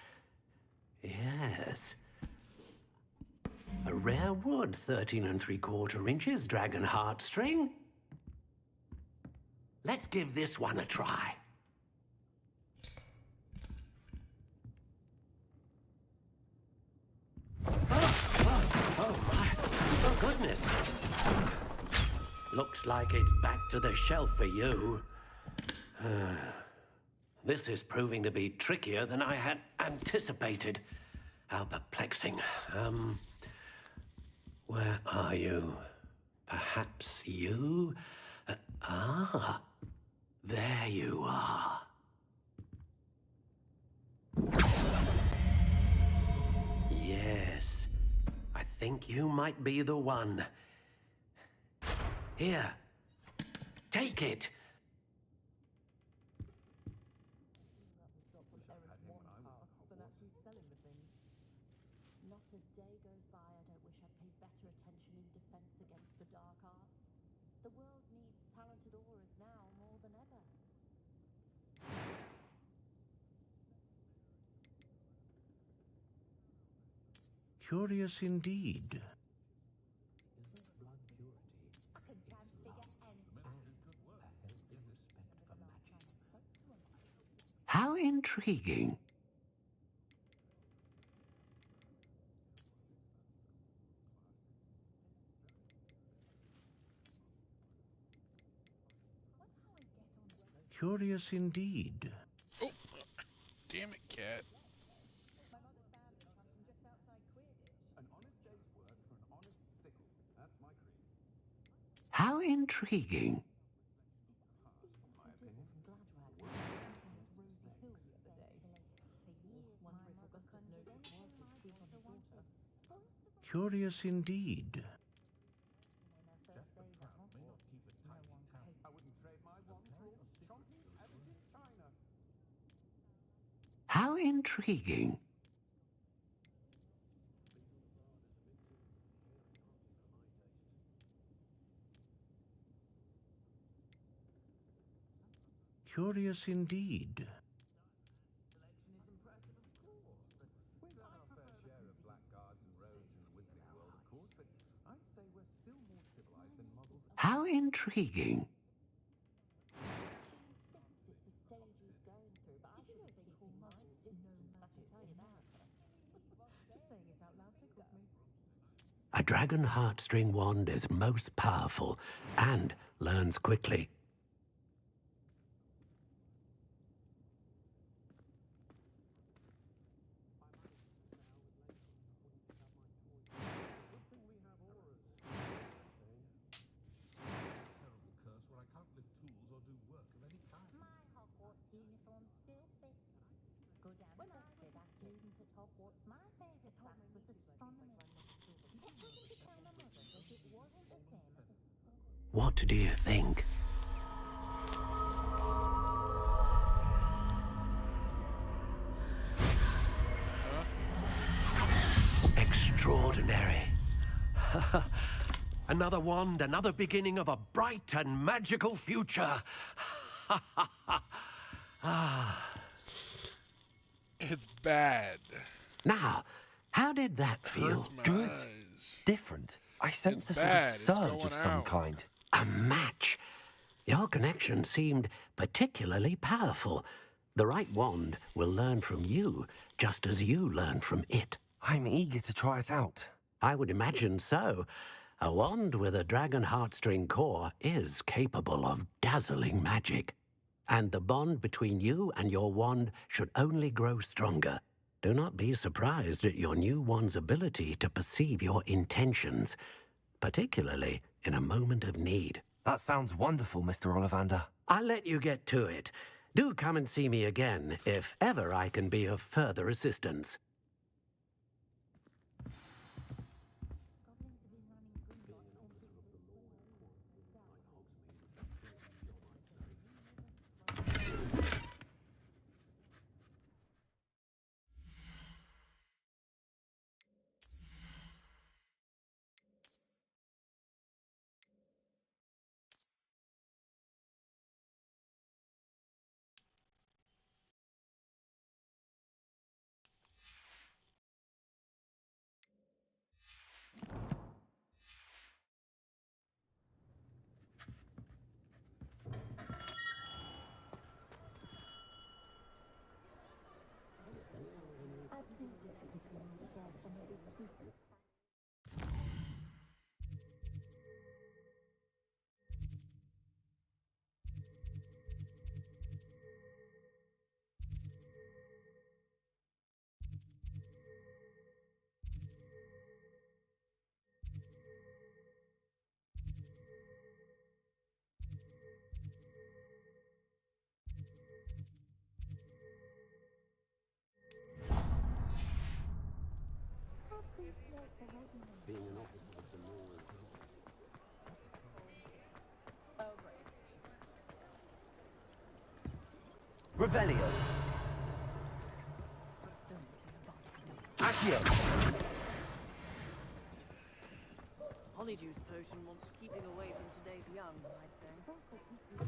Yes. A rare wood, 13 3/4 inches, dragon heartstring. Let's give this one a try. Oh my! Oh goodness! Looks like it's back to the shelf for you. This is proving to be trickier than I had anticipated. How perplexing. Where are you? Perhaps you? There you are. Yes, I think you might be the one. Here. Take it. Not a day goes by I don't wish I'd paid better attention in defense against the dark arts. The world needs talented aurors now more than ever. Curious indeed. How intriguing. Curious indeed. Oh, damn it, cat. How intriguing. Curious indeed. How intriguing. Curious indeed. How intriguing. A dragon heartstring wand is most powerful and learns quickly. My Hogwarts uniform still fits. Good and bad student at Hogwarts. My favourite class was astronomy. You just wanted to tell my mother that it wasn't the same as What do you think? Extraordinary. Another wand, another beginning of a bright and magical future. It's bad. Now, how did that feel? Hurts my Good. eyes. Different. I sense a bad. sort It's of surge of going some out. kind. A match. Your connection seemed particularly powerful. The right wand will learn from you, just as you learn from it. I'm eager to try it out. I would imagine so. A wand with a dragon heartstring core is capable of dazzling magic. And the bond between you and your wand should only grow stronger. Do not be surprised at your new wand's ability to perceive your intentions, particularly in a moment of need. That sounds wonderful, Mr. Ollivander. I'll let you get to it. Do come and see me again if ever I can be of further assistance. Revelio. Accio. Honeydew potion wants keeping away from today's young, I'd say.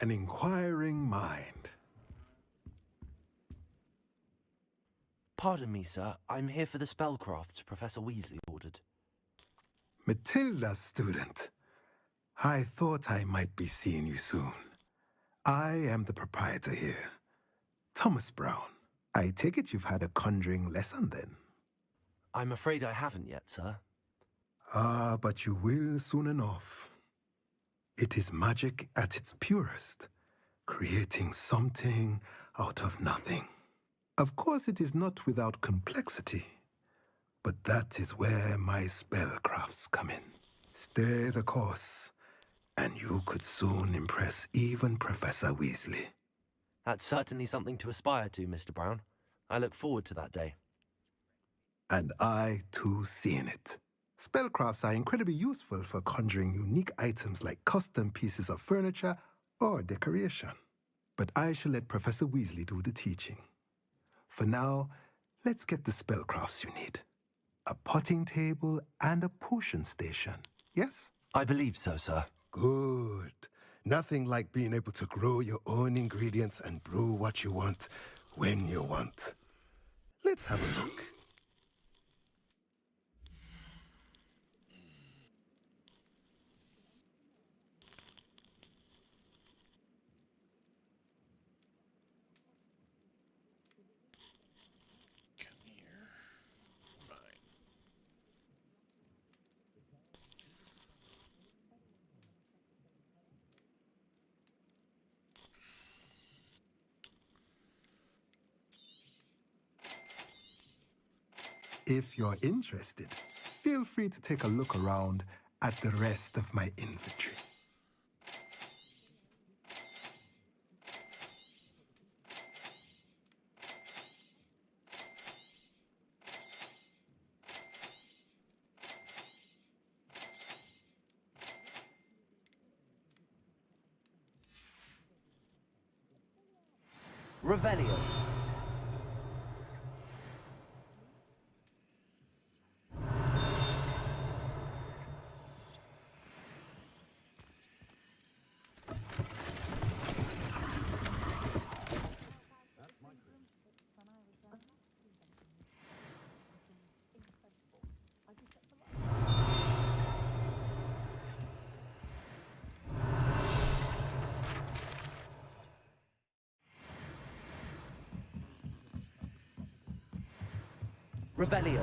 An inquiring mind. Pardon me, sir. I'm here for the spellcrafts Professor Weasley ordered. Matilda's student. I thought I might be seeing you soon. I am the proprietor here, Thomas Brown. I take it you've had a conjuring lesson then? I'm afraid I haven't yet, sir. Ah, but you will soon enough. It is magic at its purest, creating something out of nothing. Of course, it is not without complexity, but that is where my spellcrafts come in. Stay the course, and you could soon impress even Professor Weasley. That's certainly something to aspire to, Mr. Brown. I look forward to that day. And I, too, see in it. Spellcrafts are incredibly useful for conjuring unique items like custom pieces of furniture or decoration. But I shall let Professor Weasley do the teaching. For now, let's get the spellcrafts you need. A potting table and a potion station, yes? I believe so, sir. Good. Nothing like being able to grow your own ingredients and brew what you want when you want. Let's have a look. If you're interested, feel free to take a look around at the rest of my inventory. Revelio. Revelio.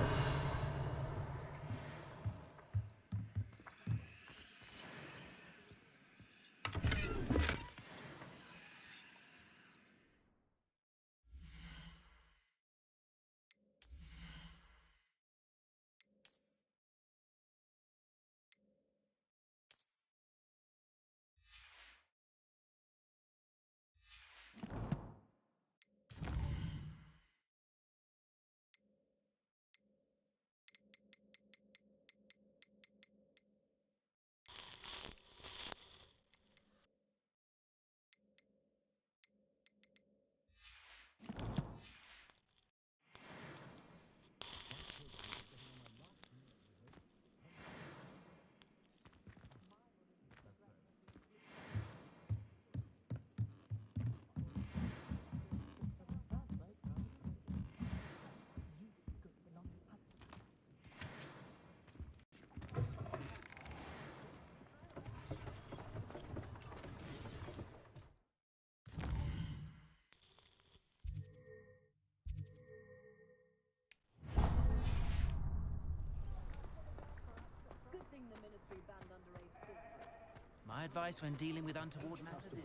My advice when dealing with untoward matters is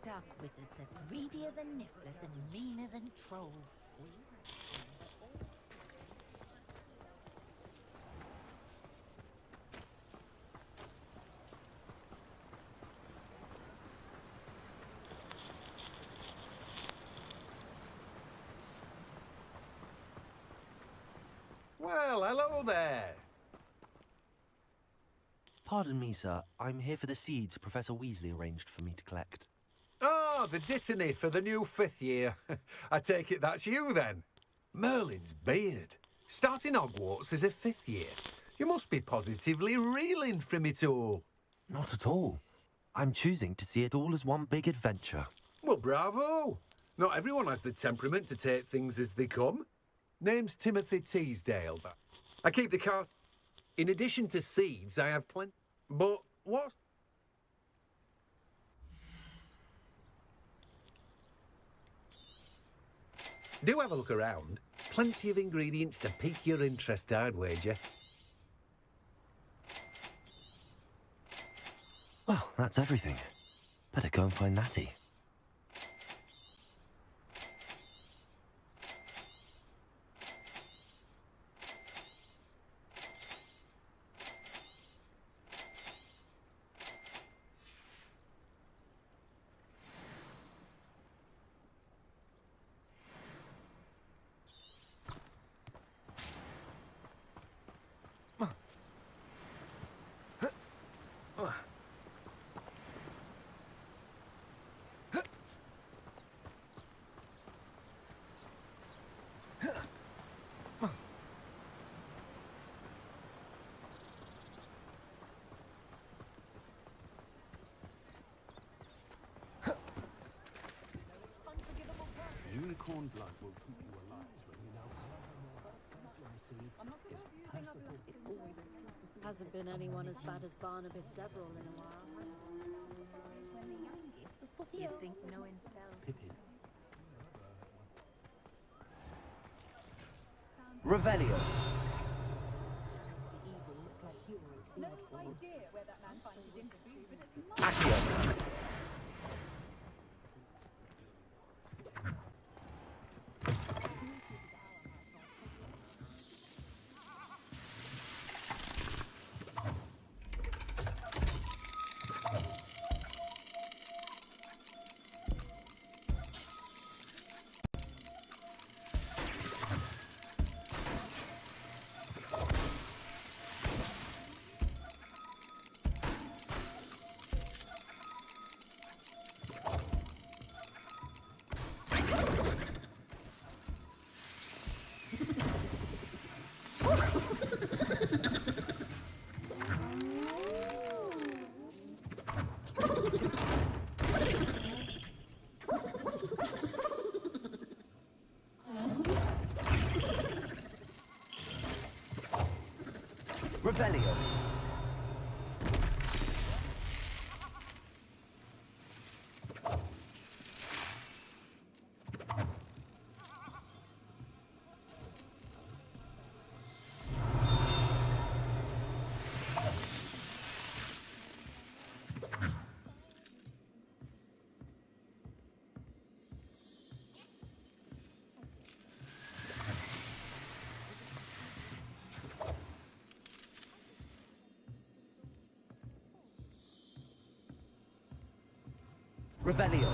Dark wizards are greedier than nifflers and meaner than trolls. Well, hello there. Pardon me, sir. I'm here for the seeds Professor Weasley arranged for me to collect. Ah, the dittany for the new 5th year. I take it that's you, then. Merlin's beard. Starting Hogwarts as a 5th year. You must be positively reeling from it all. Not at all. I'm choosing to see it all as one big adventure. Well, bravo. Not everyone has the temperament to take things as they come. Name's Timothy Teasdale, but I keep the cart. In addition to seeds, I have plenty. But what? Do have a look around. Plenty of ingredients to pique your interest, I'd wager. Well, that's everything. Better go and find Natty. Unicorn blood will keep you alive when you know. Hasn't been anyone as bad as Barnabas Deverell in a while. When the youngest was possible. You'd think knowing spells. Pippin. Revelio. No idea where that man finds his inventory, but it's Accio. Revelio. Revelio.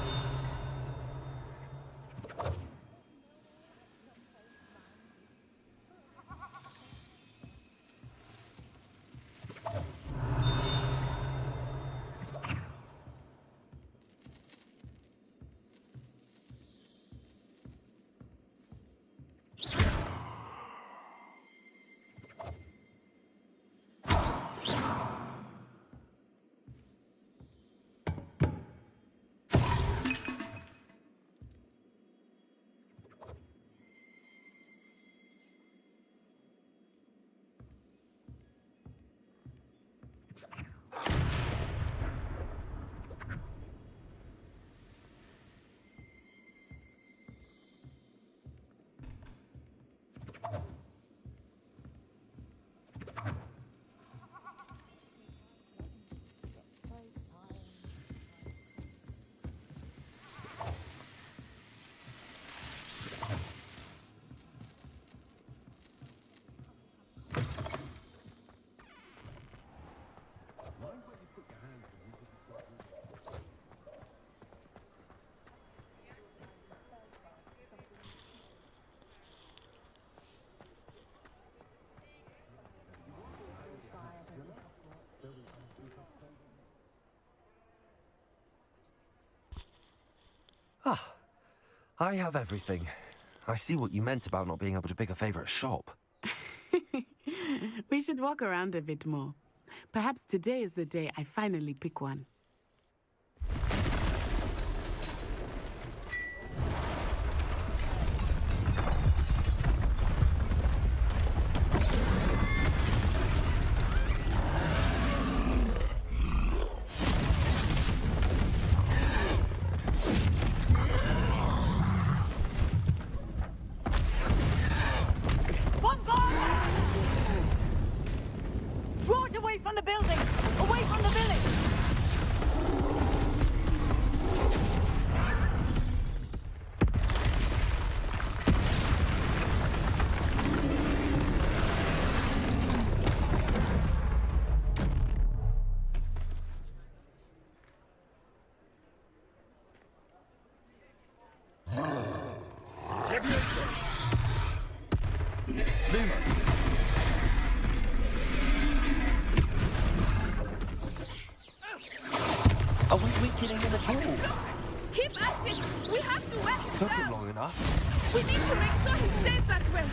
Ah, I have everything. I see what you meant about not being able to pick a favorite shop. We should walk around a bit more. Perhaps today is the day I finally pick one. Draw it away from the building! Away from the village! Are we weakening him at all? Keep at it! We have to wear him Took down! him long enough. We need to make sure he stays that way!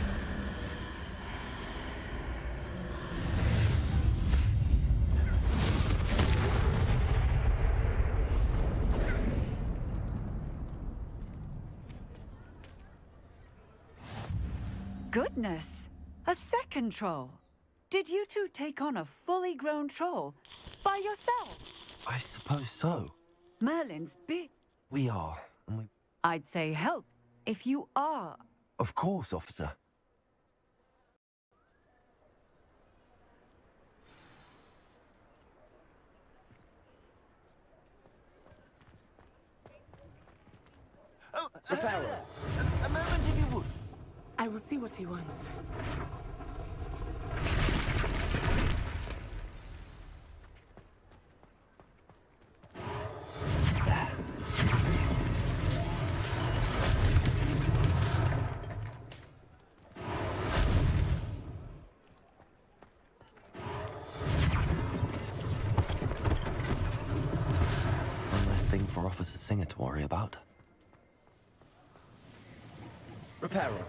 Goodness! A second troll! Did you two take on a fully grown troll? By yourself? I suppose so. Merlin's big. We are, and we... I'd say help, if you are. Of course, officer. Oh, Reparo, a moment if you would. I will see what he wants. One less thing for Officer Singer to worry about. Reparo.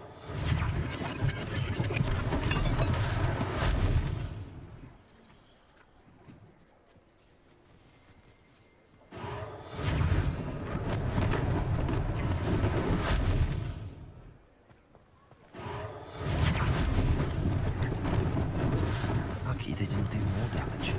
Lucky they didn't do more damage.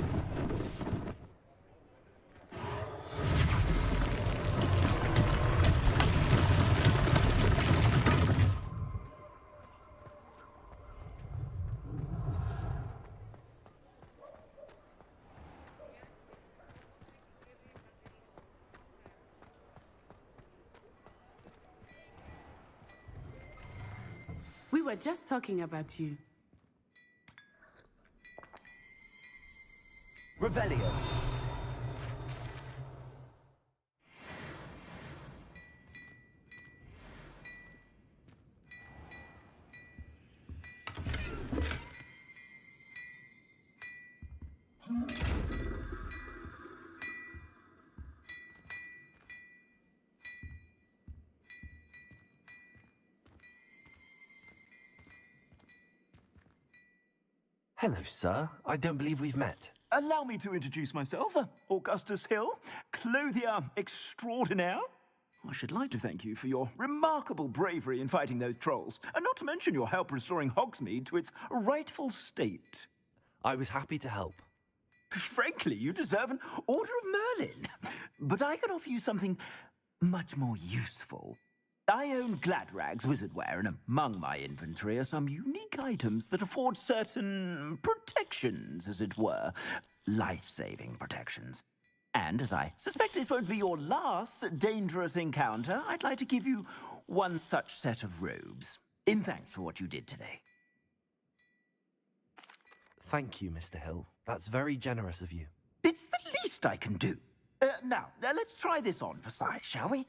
We were just talking about you. Revelio. Hello, sir. I don't believe we've met. Allow me to introduce myself, Augustus Hill, clothier extraordinaire. I should like to thank you for your remarkable bravery in fighting those trolls, and not to mention your help restoring Hogsmeade to its rightful state. I was happy to help. Frankly, you deserve an Order of Merlin. But I can offer you something much more useful. I own Gladrag's wizardware, and among my inventory are some unique items that afford certain protections, as it were. Life-saving protections. And as I suspect this won't be your last dangerous encounter, I'd like to give you one such set of robes, in thanks for what you did today. Thank you, Mr. Hill. That's very generous of you. It's the least I can do. Now, let's try this on for size, shall we?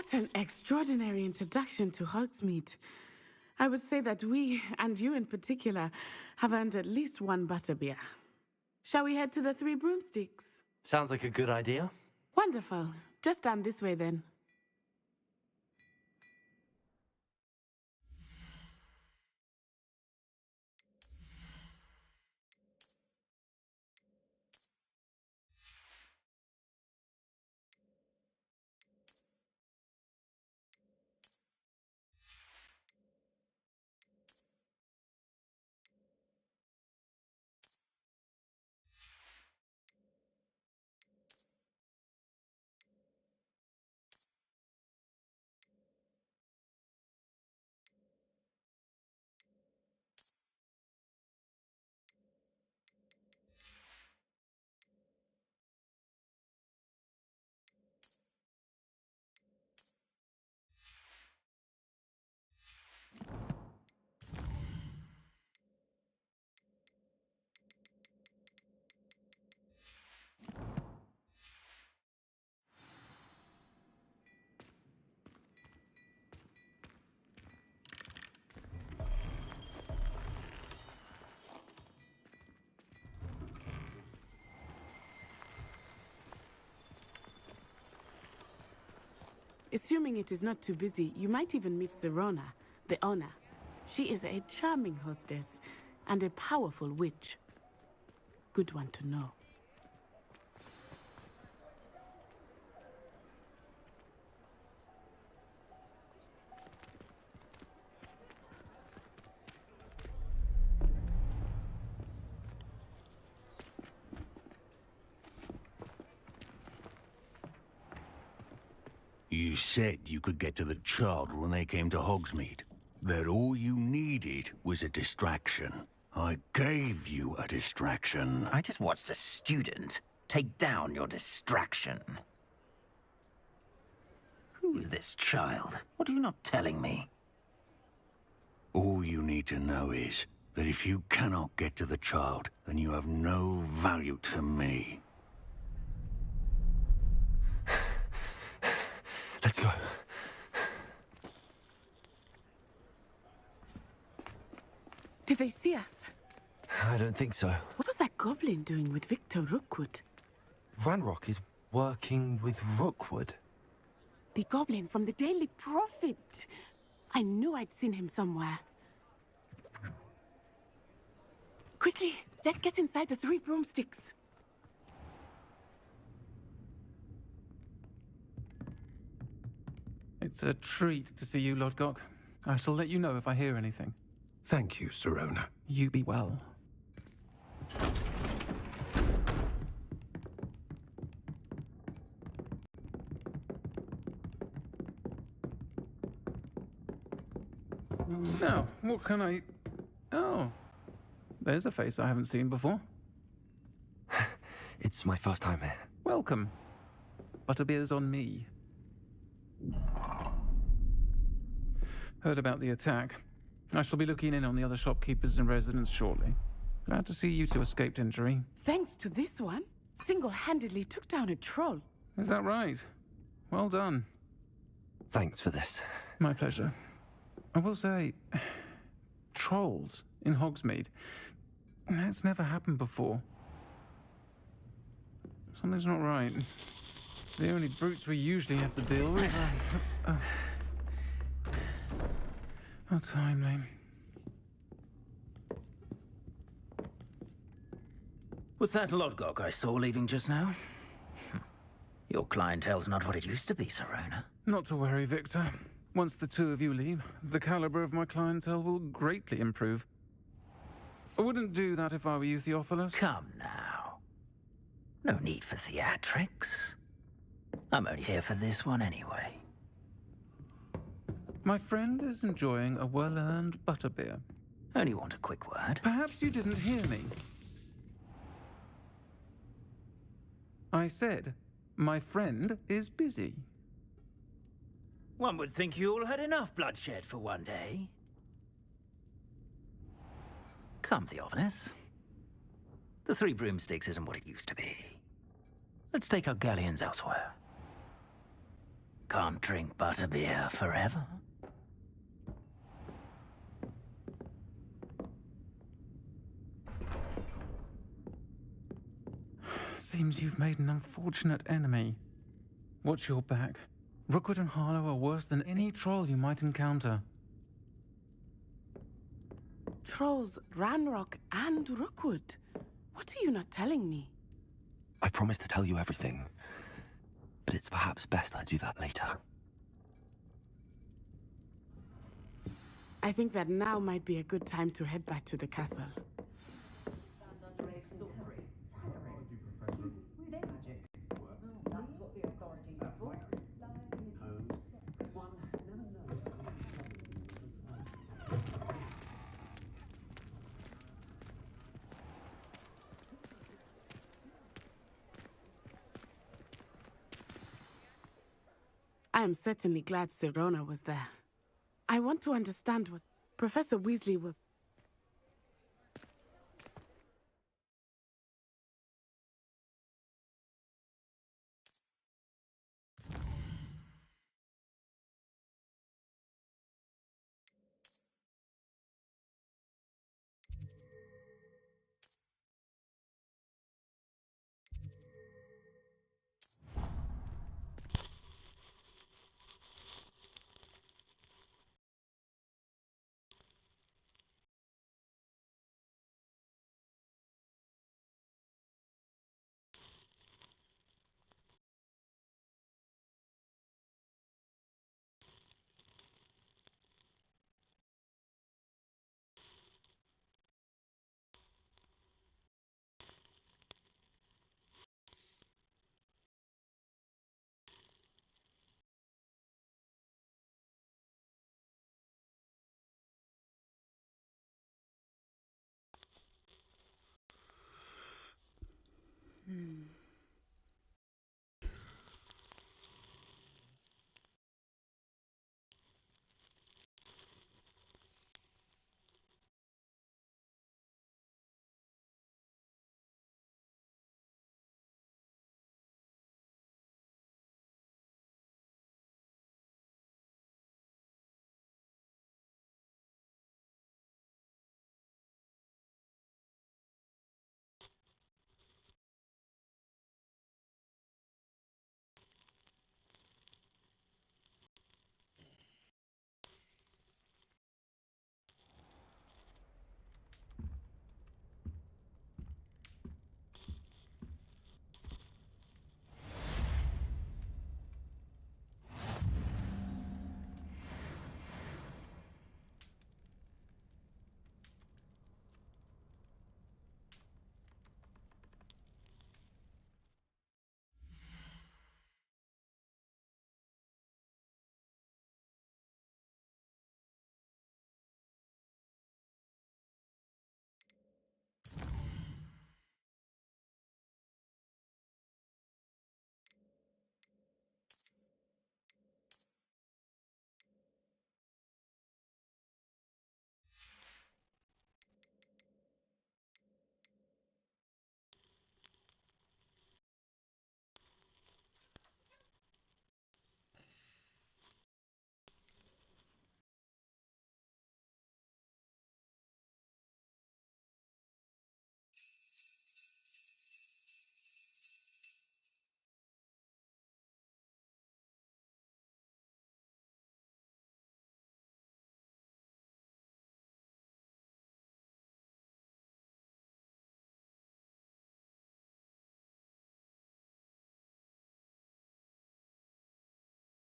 What an extraordinary introduction to Hogsmeade. I would say that we, and you in particular, have earned at least one butterbeer. Shall we head to the Three Broomsticks? Sounds like a good idea. Wonderful. Just down this way then. Assuming it is not too busy, you might even meet Serona, the owner. She is a charming hostess and a powerful witch. Good one to know. You said you could get to the child when they came to Hogsmeade. That all you needed was a distraction. I gave you a distraction. I just watched a student take down your distraction. Who is this child? What are you not telling me? All you need to know is that if you cannot get to the child, then you have no value to me. Let's go. Did they see us? I don't think so. What was that goblin doing with Victor Rookwood? Ranrock is working with Rookwood. The goblin from the Daily Prophet. I knew I'd seen him somewhere. Quickly, let's get inside the Three Broomsticks. It's a treat to see you, Lodgok. I shall let you know if I hear anything. Thank you, Serona. You be well. Now, what can I... Oh, there's a face I haven't seen before. It's my first time here. Welcome. Butterbeer's on me. Heard about the attack. I shall be looking in on the other shopkeepers and residents shortly. Glad to see you two escaped injury. Thanks to this one, single-handedly took down a troll. Is that right? Well done. Thanks for this. My pleasure. I will say, trolls in Hogsmeade. That's never happened before. Something's not right. The only brutes we usually have to deal with are... How timely. Was that Lodgok I saw leaving just now? Your clientele's not what it used to be, Serona. Not to worry, Victor. Once the two of you leave, the caliber of my clientele will greatly improve. I wouldn't do that if I were you, Theophilus. Come now. No need for theatrics. I'm only here for this one anyway. My friend is enjoying a well-earned butterbeer. Only want a quick word. Perhaps you didn't hear me. I said, my friend is busy. One would think you all had enough bloodshed for one day. Come, Theophilus. The Three Broomsticks isn't what it used to be. Let's take our galleons elsewhere. can't drink butterbeer forever. Seems you've made an unfortunate enemy. Watch your back. Rookwood and Harlow are worse than any troll you might encounter. Trolls, Ranrock, and Rookwood. What are you not telling me? I promise to tell you everything, but it's perhaps best I do that later. I think that now might be a good time to head back to the castle. I am certainly glad Sirona was there. I want to understand what Professor Weasley was.